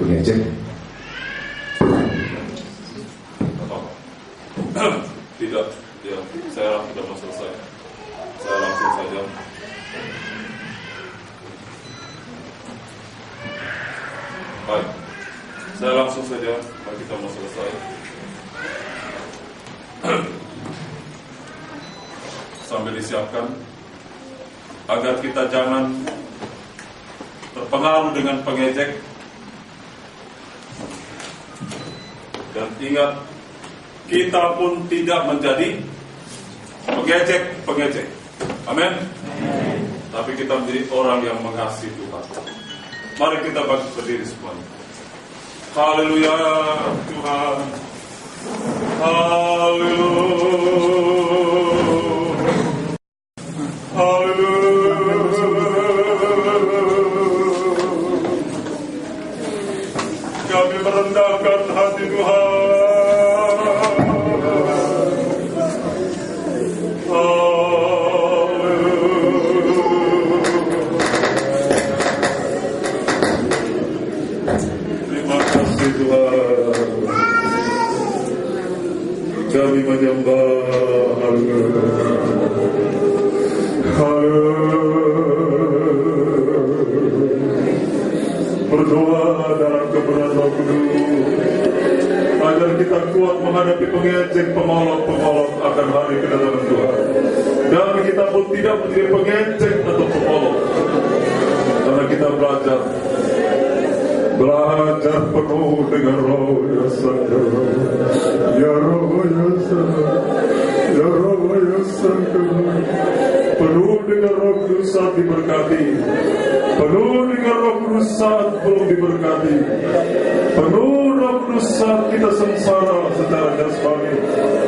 pengecek. Tidak, ya, saya sudah mau selesai. Saya langsung saja. Baik, saya langsung saja. Kita mau selesai. Sambil disiapkan agar kita jangan terpengaruh dengan pengejek. Dan ingat, kita pun tidak menjadi pengejek. Amin. Tapi kita menjadi orang yang mengasihi Tuhan. Mari kita berdiri semuanya. Haleluya Tuhan. Kami merendahkan hati Tuhan. Terima kasih Tuhan. Kami menyembah. Berdoa dalam kebenaran Roh Kudus agar kita kuat menghadapi pengejek pemolok-pemolok akan hari kedatangan Tuhan. Dan kita pun tidak menjadi pengejek atau pemolok, karena kita belajar penuh dengan Roh ya Sang, ya Roh ya Sang, ya Roh ya Sang, penuh dengan Roh Kudus saat diberkati, penuh dengan Roh Kudus saat belum diberkati, penuh Roh Kudus saat kita sengsara secara jasmani,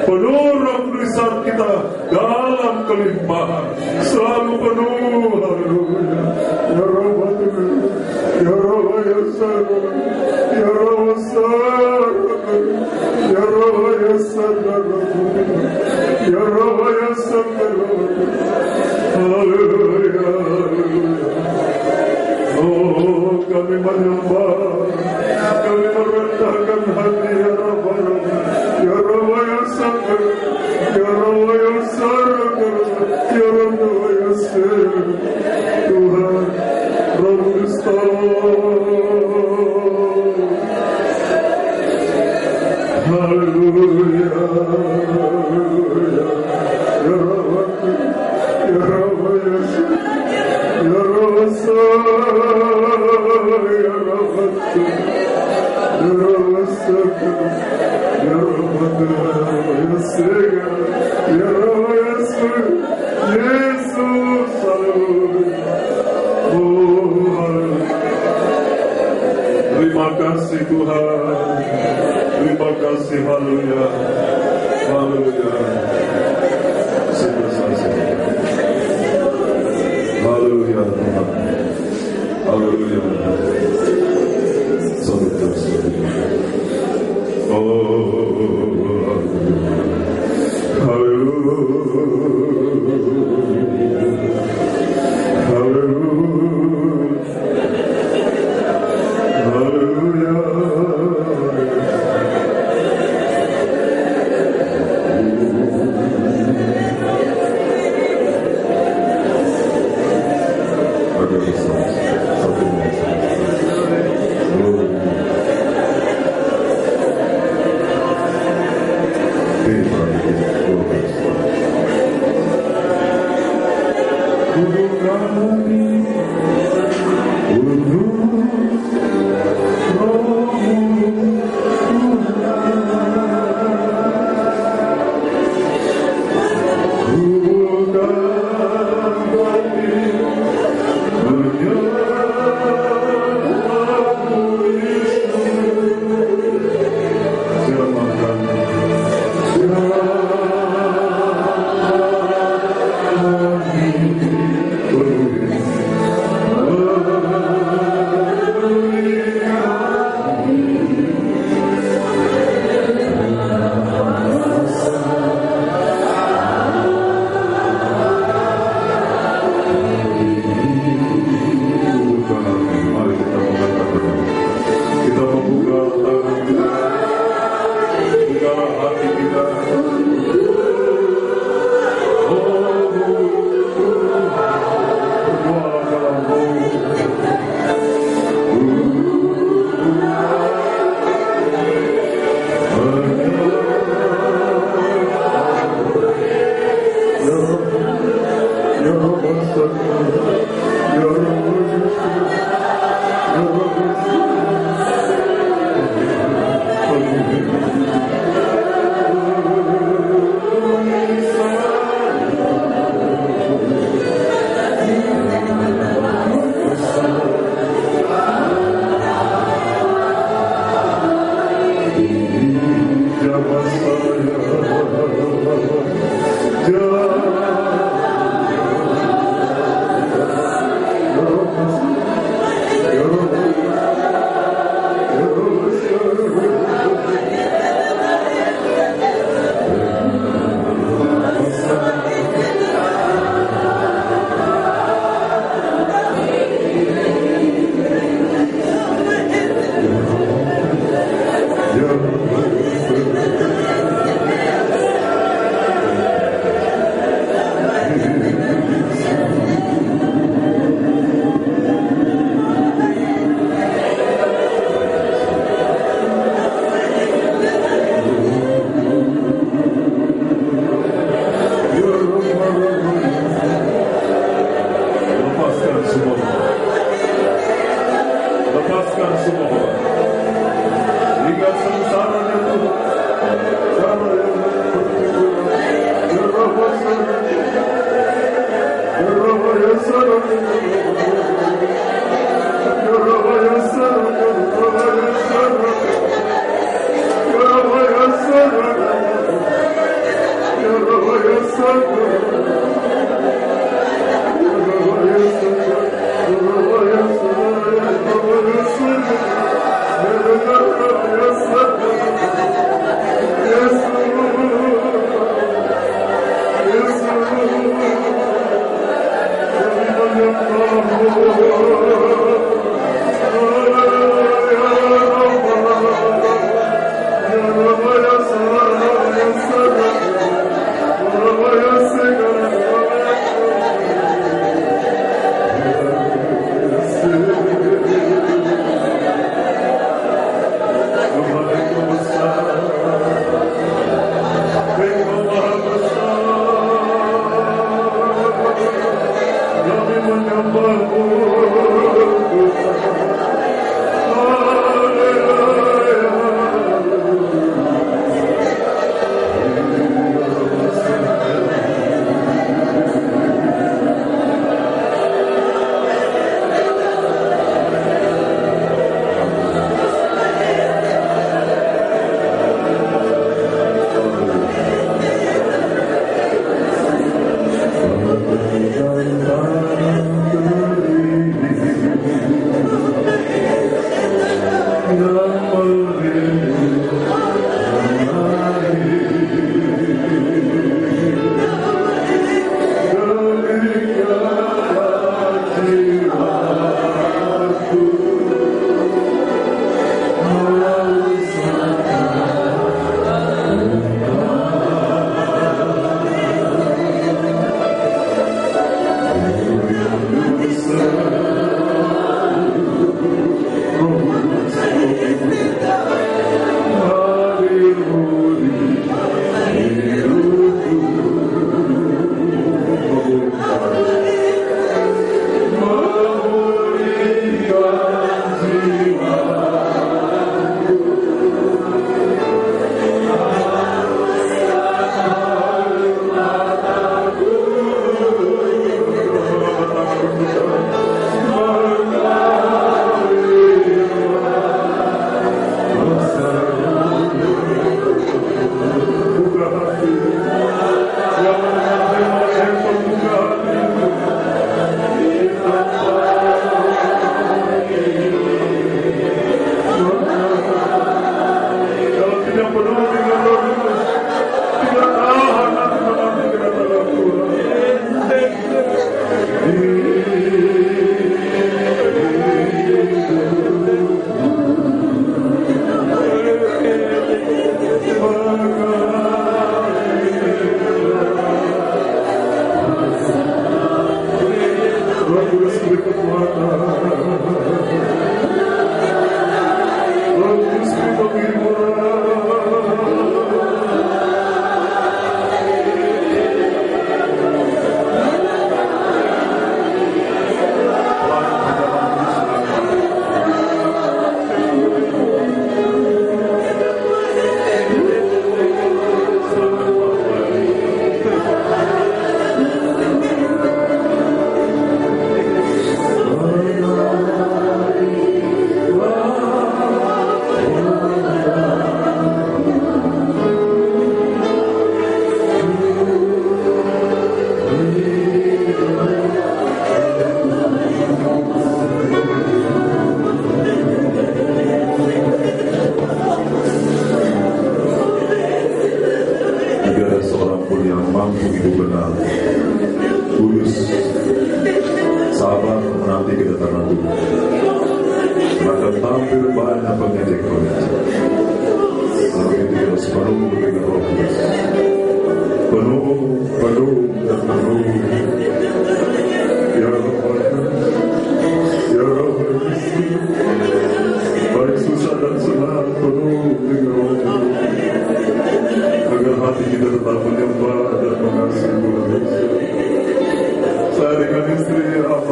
penuh Roh Kudus saat kita dalam kelimpahan, selalu penuh. Haleluya. Ya Roh ya Roh ya Sang, ya Roh Sang, ya Roh ya Sang, ya Roh ya Sang. Haleluya. Oh, kami menyembah, kami merendahkan hati ya Rabb, ya Rabb ya Sang, ya Rabb ya Sang, ya Rabb ya Sang. Tuhan, Roh Kristus. Haleluya. Ya Rabb, ya Rabb ya Sang, ya Rabb Sang, ya Rabb Sang, ya Rabb Sang, ya Rabb ya Sang, ya Rabb ya Sang, Yesus. Haleluya. Oh, haleluya. Terima kasih Tuhan. Terima kasih. Haleluya. Haleluya. Haleluya. Haleluya. Oh, haleluya. Haleluya. tinggal sengsaranya Tuhan. Cara yang berpikir, ya Rabbi Sarah, ya Rabbi ya Sarah, ya Rabbi ya Sarah, ya Rabbi ya Sarah, ya Rabbi ya Sarah, ya Rabbi ya Sarah.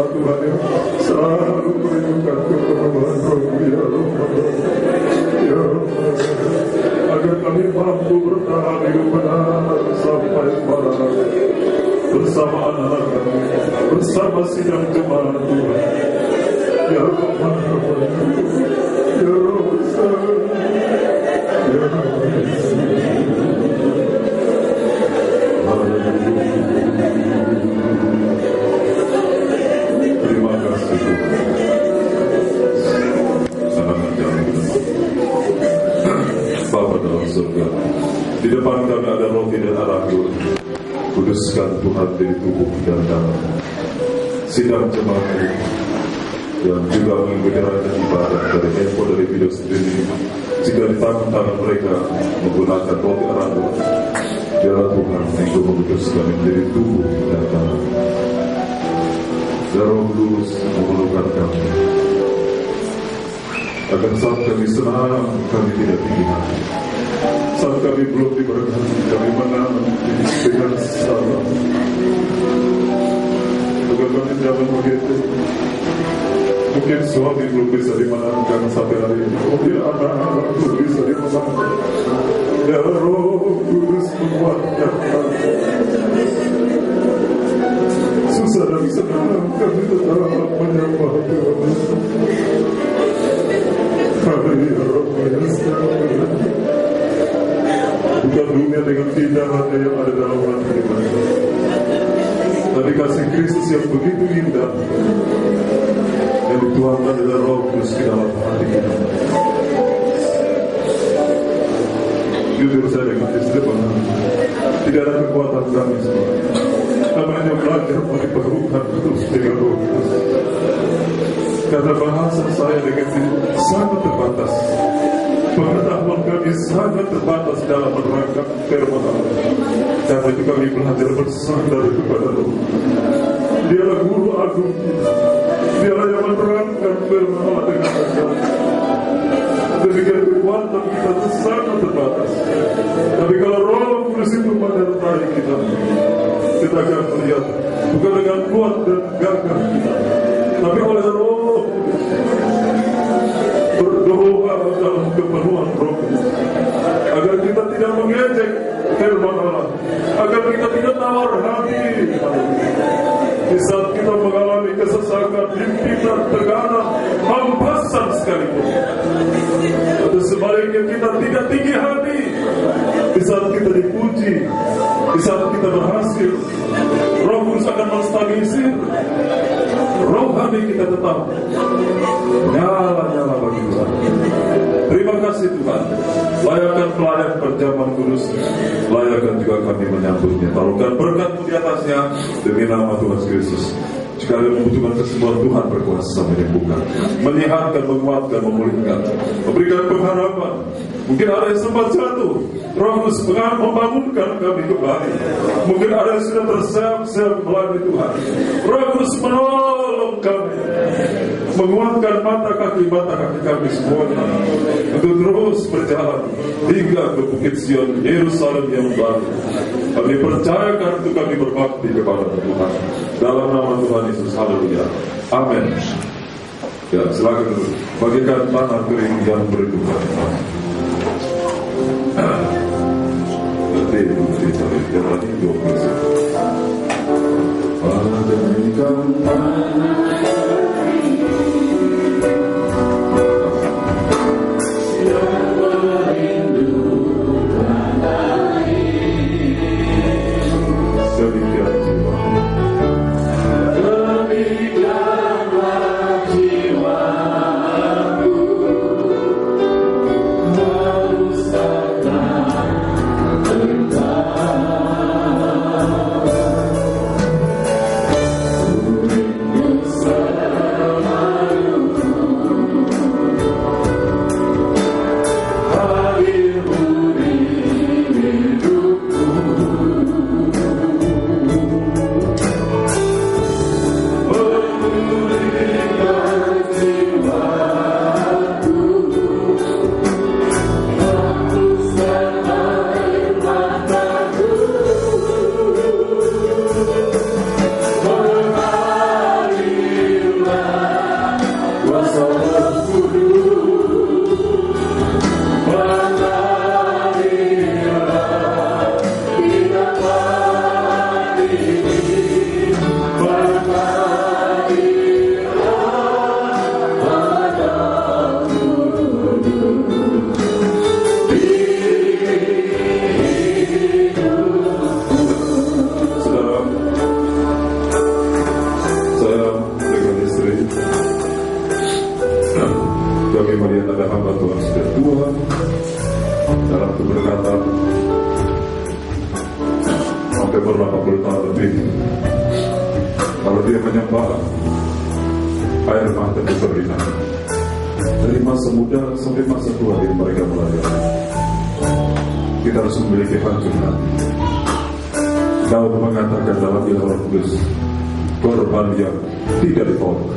Tuhan yang selalu merindukan kepenuhan Roh-Mu ya Allah. bersama anak-anak kami, bersama sidang jemaat Tuhan. Ya Rahman, Ya Rahman, Ya terima kasih Tuhan. Sangat menjamin Bapa dalam surga, di depan kami ada roti dan arakur. Kuduskan Tuhan dari tubuh dan darah sidang jemaat yang juga mengikuti rangkaian ibadah dari handphone dari video streaming. Jika di tangan mereka menggunakan roti arakur, biarlah Tuhan Engkau menguduskan menjadi tubuh dan darah. Roh Kudus memelukkan kami, agar saat kami senang kami tidak tinggi hati, saat kami belum diberkati kami menang dengan salah. Agar kami jangan begitu. Mungkin suami belum bisa dimenangkan sampai hari ini, mungkin anak-anak belum bisa dimenangkan. Ya Roh Kudus menguatkan kami. Susah dan senang kami tetap menyembah Tuhan. Kami ya Roh bukan dunia dengan keindahannya yang ada dalam hati kami, tapi kasih Kristus yang begitu indah yang dituangkan dengan Roh Kudus di dalam hati kita. Jujur saya dengan istri tidak ada kekuatan kami semua. Kami hanya belajar meniperlukan terus dengan Roh Kudus. Karena bahasa saya dengan itu sangat terbatas, pengetahuan kami sangat terbatas dalam menerangkan firman Allah. Karena itu kami belajar bersandar kepada Roh. Dialah guru agung kita, dialah yang menerangkan firman Allah dengan ajar. Demikian kekuatan kita sangat terbatas. Tapi kalau Roh Kudus itu menyertai kita, kita akan melihat bukan dengan kuat dan gagah kita, tapi oleh Roh berdoa dalam kepenuhan Roh Kudus, agar kita tidak mengejek firman Allah, agar kita tidak tawar hati. Di saat kita mengalami kesesakan, himpitan, tekanan, hampasan sekalipun, atau sebaliknya kita tidak tinggi hati. Di saat kita dipuji, di saat kita berhasil, Roh Kudus akan menstabilisir rohani kita tetap nyala-nyala bagi Tuhan. Terima kasih Tuhan. Layakkan pelayan perjamuan kudus, layakkan juga kami menyambutnya. Taruhkan berkat-Mu di atasnya demi nama Tuhan Kristus. Jika ada membutuhkan kesembuhan, Tuhan berkuasa menyembuhkan, menyehatkan, menguatkan, memulihkan, memberikan pengharapan. Mungkin ada yang sempat jatuh, Roh Kudus membangunkan kami kembali. Mungkin ada yang sudah terseok-seok melalui Tuhan, Roh Kudus menolong kami, menguatkan mata kaki kami semuanya untuk terus berjalan hingga ke Bukit Sion, Yerusalem yang baru. Kami percayakan untuk kami berbakti kepada Tuhan. Dalam nama Tuhan Yesus, haleluya, amin. Ya, silakan bagikan tanah kering yang berduka. Bukti dari jalan hidup bersama. Bagaikan tanah satu berkata, sampai berapa puluh tahun lebih, kalau dia menyembah, air mata berlinang. Dari masa muda sampai masa tua dia mereka melayani. Kita harus memiliki hancur hati. Daud mengatakan dalam Injil Kudus, korban yang tidak ditolak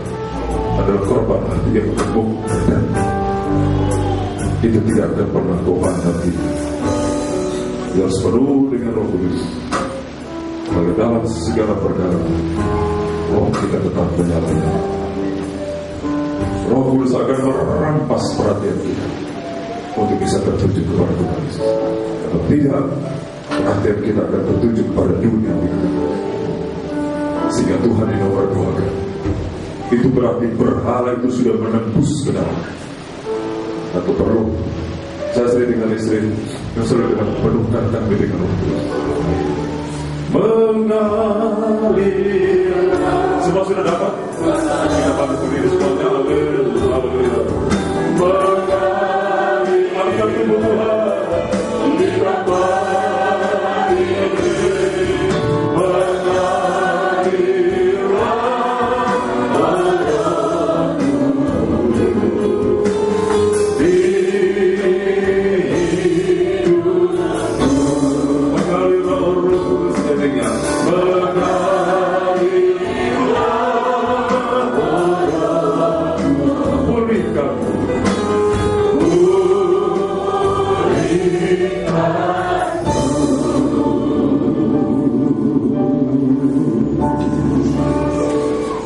adalah korban hati yang gemuk dan itu tidak akan pernah kau pandang. Dia harus penuh dengan Roh Kudus. Maka dalam segala perkara, Roh kita tetap menyala-nyala. Roh Kudus akan merampas perhatian kita untuk bisa tertuju kepada Tuhan Yesus. Kalau tidak, perhatian kita akan tertuju kepada dunia ini. Sehingga Tuhan yang nomor dua kan. Itu berarti berhala itu sudah menembus ke dalam. Atau perlu saya sering dengan istri yang selalu dengan penuhkan kami dengan Roh Kudus. Mengalir. Semua sudah dapat? Kita bantu sendiri semuanya. Haleluya. Mengalir. Angkat tubuh Tuhan.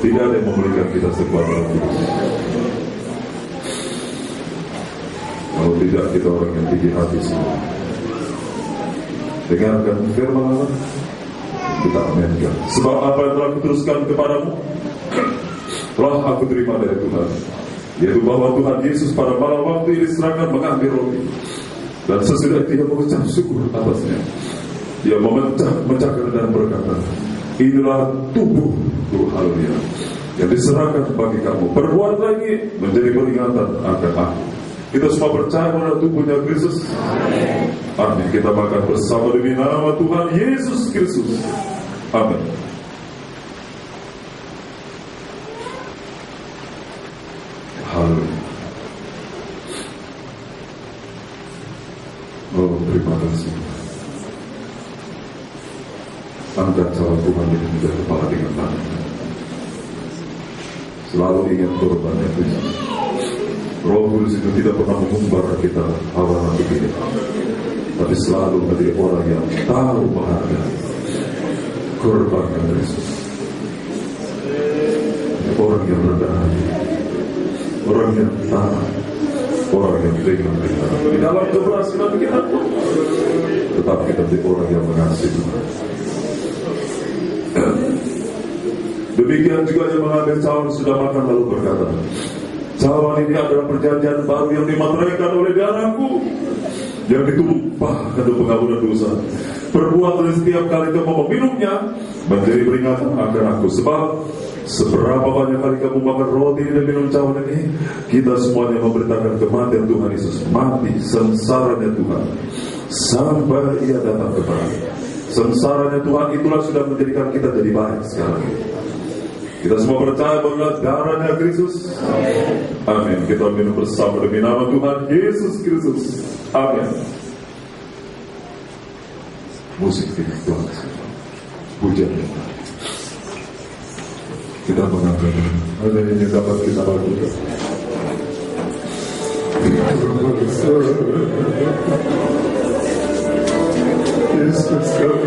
Tidak ada yang memberikan kita sekuat Roh Kudus. Kalau tidak, kita orang yang tinggi hati semua. Dengarkan firman Allah, kita aminkan. Sebab apa yang telah kuteruskan kepadamu telah aku terima dari Tuhan, yaitu bahwa Tuhan Yesus pada malam waktu ini diserahkan mengambil roti, dan sesudah dia mengucap syukur atasnya, dia memecahkan dan berkata, inilah tubuhku, haleluya, yang diserahkan bagi kamu. Perbuat lagi menjadi peringatan akan aku. Kita semua percaya pada tubuhnya Kristus. Amin. Kita makan bersama demi nama Tuhan Yesus Kristus. Amin. Haleluya. Oh, terima kasih. Angkat salah Tuhan ini menjadi kepala dengan tangan. Selalu ingat korbannya Kristus. Roh Kudus itu tidak pernah mengumbar kita hawa nafsu kita, tapi selalu menjadi orang yang tahu menghargai korban Kristus. Orang yang rendah hati, orang yang taat, orang yang ringan di dalam keberhasilan kita, tetap kita menjadi orang yang mengasihi Tuhan. Demikian juga yang mengambil cawan sudah makan lalu berkata, cawan ini adalah perjanjian baru yang dimateraikan oleh darahku, yang ditumpahkan untuk pengampunan dosa. Perbuatan setiap kali kamu meminumnya menjadi peringatan akan aku. Sebab seberapa banyak kali kamu makan roti dan minum cawan ini, kita semuanya memberitakan kematian Tuhan Yesus, mati sengsaranya Tuhan sampai ia datang kembali. Sengsaranya Tuhan itulah sudah menjadikan kita jadi baik sekarang ini. Kita semua percaya bahwa darahnya Kristus. Amin. Kita minum bersama demi nama Tuhan Yesus Kristus. Amin. Musik kita Tuhan. Pujian kita. Kita mengangkat. Ada yang dapat kita lakukan. Yesus kami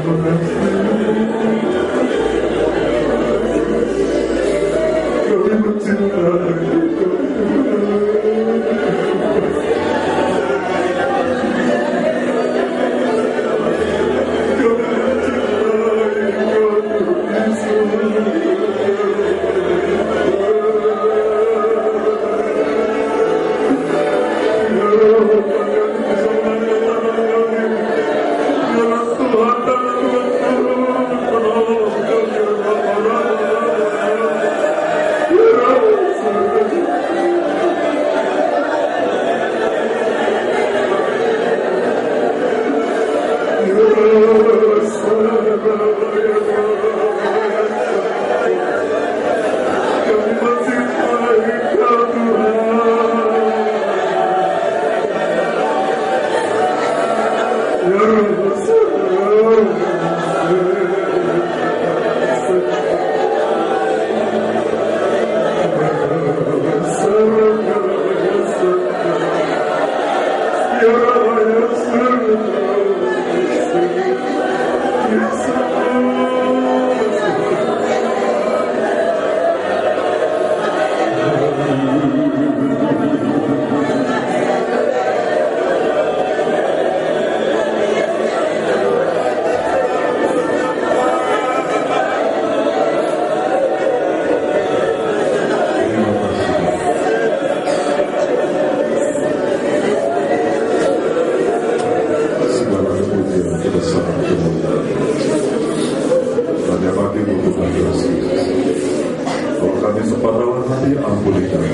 hati ampuni kami.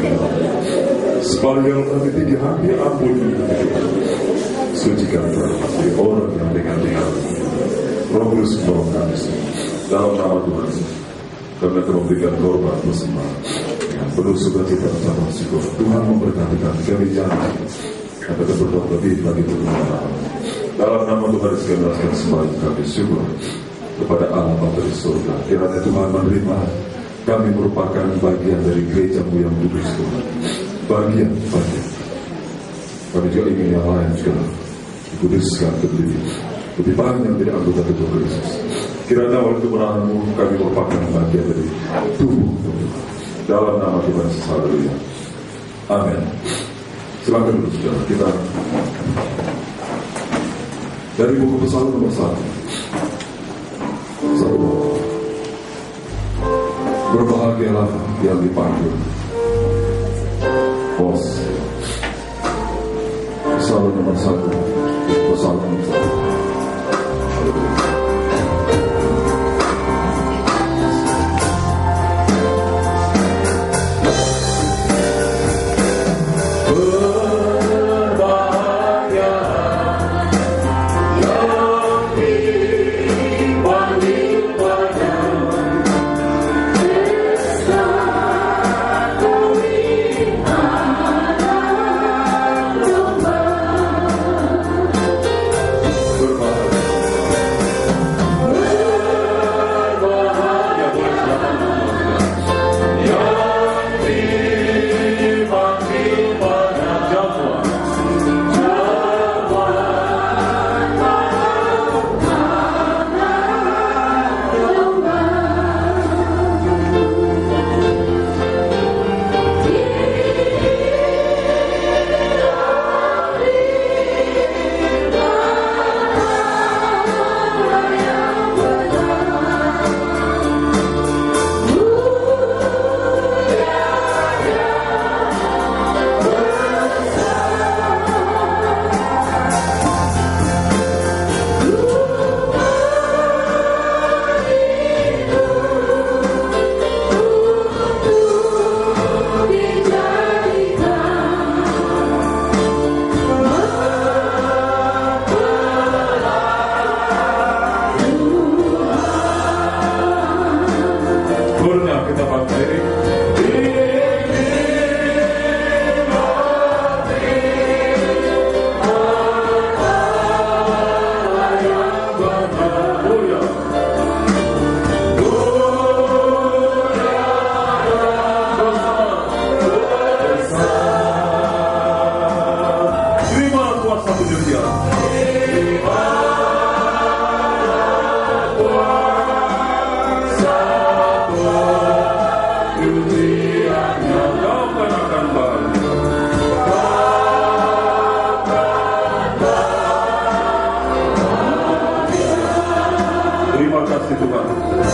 Sepanjang kami tinggi hati ampuni kami. Sucikan kami orang yang dengan Roh Kudus menolong kami dalam nama Tuhan. Kami akan memberikan korban persembahan dengan penuh sukacita dan syukur. Tuhan memberkati kami janji akan berbuat lebih lagi untuk mengenal. Dalam nama Tuhan sekalian sembah kami syukur kepada Allah Bapa di surga. Kiranya Tuhan menerima kami merupakan bagian dari gereja-Mu yang kudus Tuhan. Bagian. Kami juga ingin yang lain juga dikuduskan lebih banyak dari anggota tubuh Kristus. Kiranya oleh kemurahan-Mu kami merupakan bagian dari tubuh Tuhan. Dalam nama Tuhan Yesus, haleluya. Amin. Silakan dulu saudara, kita dari buku Pesalm nomor 1. Berbahagialah yang dipanggil bos. Pesalm nomor 1. Pesalm nomor 1.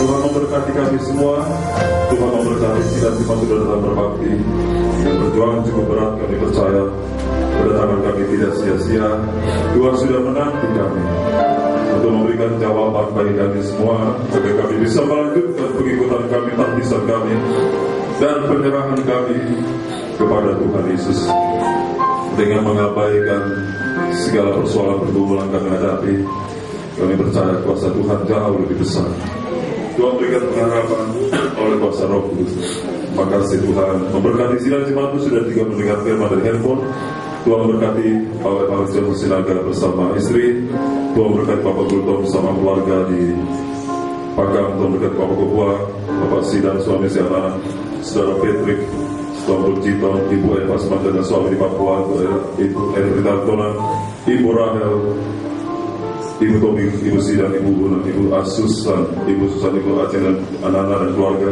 Tuhan memberkati kami semua. Tuhan memberkati sidang jemaat saudara dalam berbakti. Dan perjuangan cukup berat, kami percaya kedatangan kami tidak sia-sia. Tuhan sudah menanti kami untuk memberikan jawaban bagi kami semua, agar kami bisa melanjutkan pengikutan kami, baptisan kami, dan penyerahan kami kepada Tuhan Yesus. Dengan mengabaikan segala persoalan pergumulan kami hadapi, kami percaya kuasa Tuhan jauh lebih besar. Tuhan berikan pengharapan oleh kuasa Roh Kudus. Makasih Tuhan. Memberkati sidang jemaat sudah juga mendengar firman dari handphone. Tuhan memberkati Pak John Sinaga bersama istri. Tuhan memberkati Bapak Gultom bersama keluarga di Pakam. Tuhan memberkati Bapak Kukua, Bapak Sidan, suami si anak, Saudara Patrick, Saudara Citon, Ibu Eva Semangat dan suami di Papua, Ibu Erita Tonan, Ibu Rahel, Ibu Tobi, Ibu Sidan, Ibu Bunan, Ibu Asusan, Ibu Susan, Ibu Aceh dan anak-anak dan keluarga,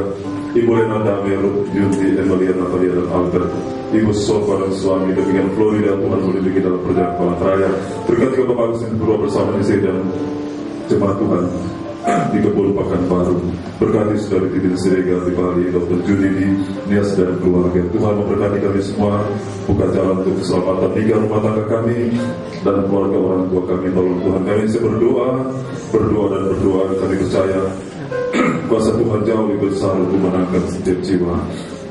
Ibu Lena Damel, Junti, Emilia, Natalia dan Albert, Ibu Sofa dan suami, demikian Florida. Tuhan melindungi dalam perjalanan Palang Raya. Berkat juga Bapak Agus berdua bersama istri dan jemaat Tuhan di Kebun Pekanbaru. Berkati saudari Titin Siregar di Bali, Dr. Junidi, Nias dan keluarga. Tuhan memberkati kami semua, buka jalan untuk keselamatan tiga rumah tangga kami dan keluarga orang tua kami. Tolong Tuhan kami bisa berdoa dan berdoa. Kami percaya kuasa Tuhan jauh lebih besar untuk menangkan setiap jiwa.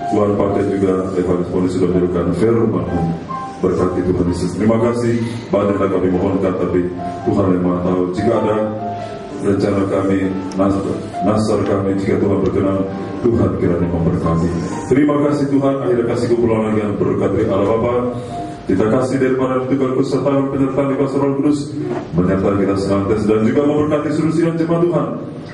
Tuhan pakai juga Evangelis Poli sudah menyerukan firman. Berkati Tuhan Yesus. Terima kasih. Banyak yang kami mohonkan, tapi Tuhan yang Maha tahu. Jika ada rencana kami, nasar kami, jika Tuhan berkenan, Tuhan kiranya memberkati. Terima kasih Tuhan. Akhirnya kasih kumpulan lagi yang berkat dari Allah Bapa. Kita kasih daripada Tuhan kesertaan penyertaan di Pastor Roh Kudus, menyertai kita senantiasa dan juga memberkati seluruh sidang jemaat Tuhan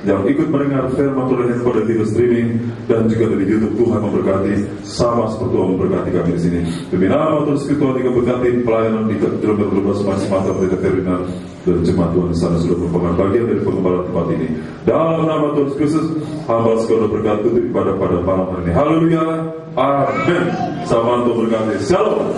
yang ikut mendengar firman Tuhan yang pada video streaming dan juga dari YouTube. Tuhan memberkati sama seperti Tuhan memberkati kami di sini. Demi nama Tuhan Tuhan juga berkati pelayanan di kilometer 12 masih mantap di veterinar dan jemaat Tuhan di sana sudah merupakan bagian dari pengembalaan tempat ini. Dalam nama Tuhan Yesus, hamba sekolah berkat tutup ibadah pada malam hari ini. Haleluya, amin. Sama Tuhan berkati. Shalom.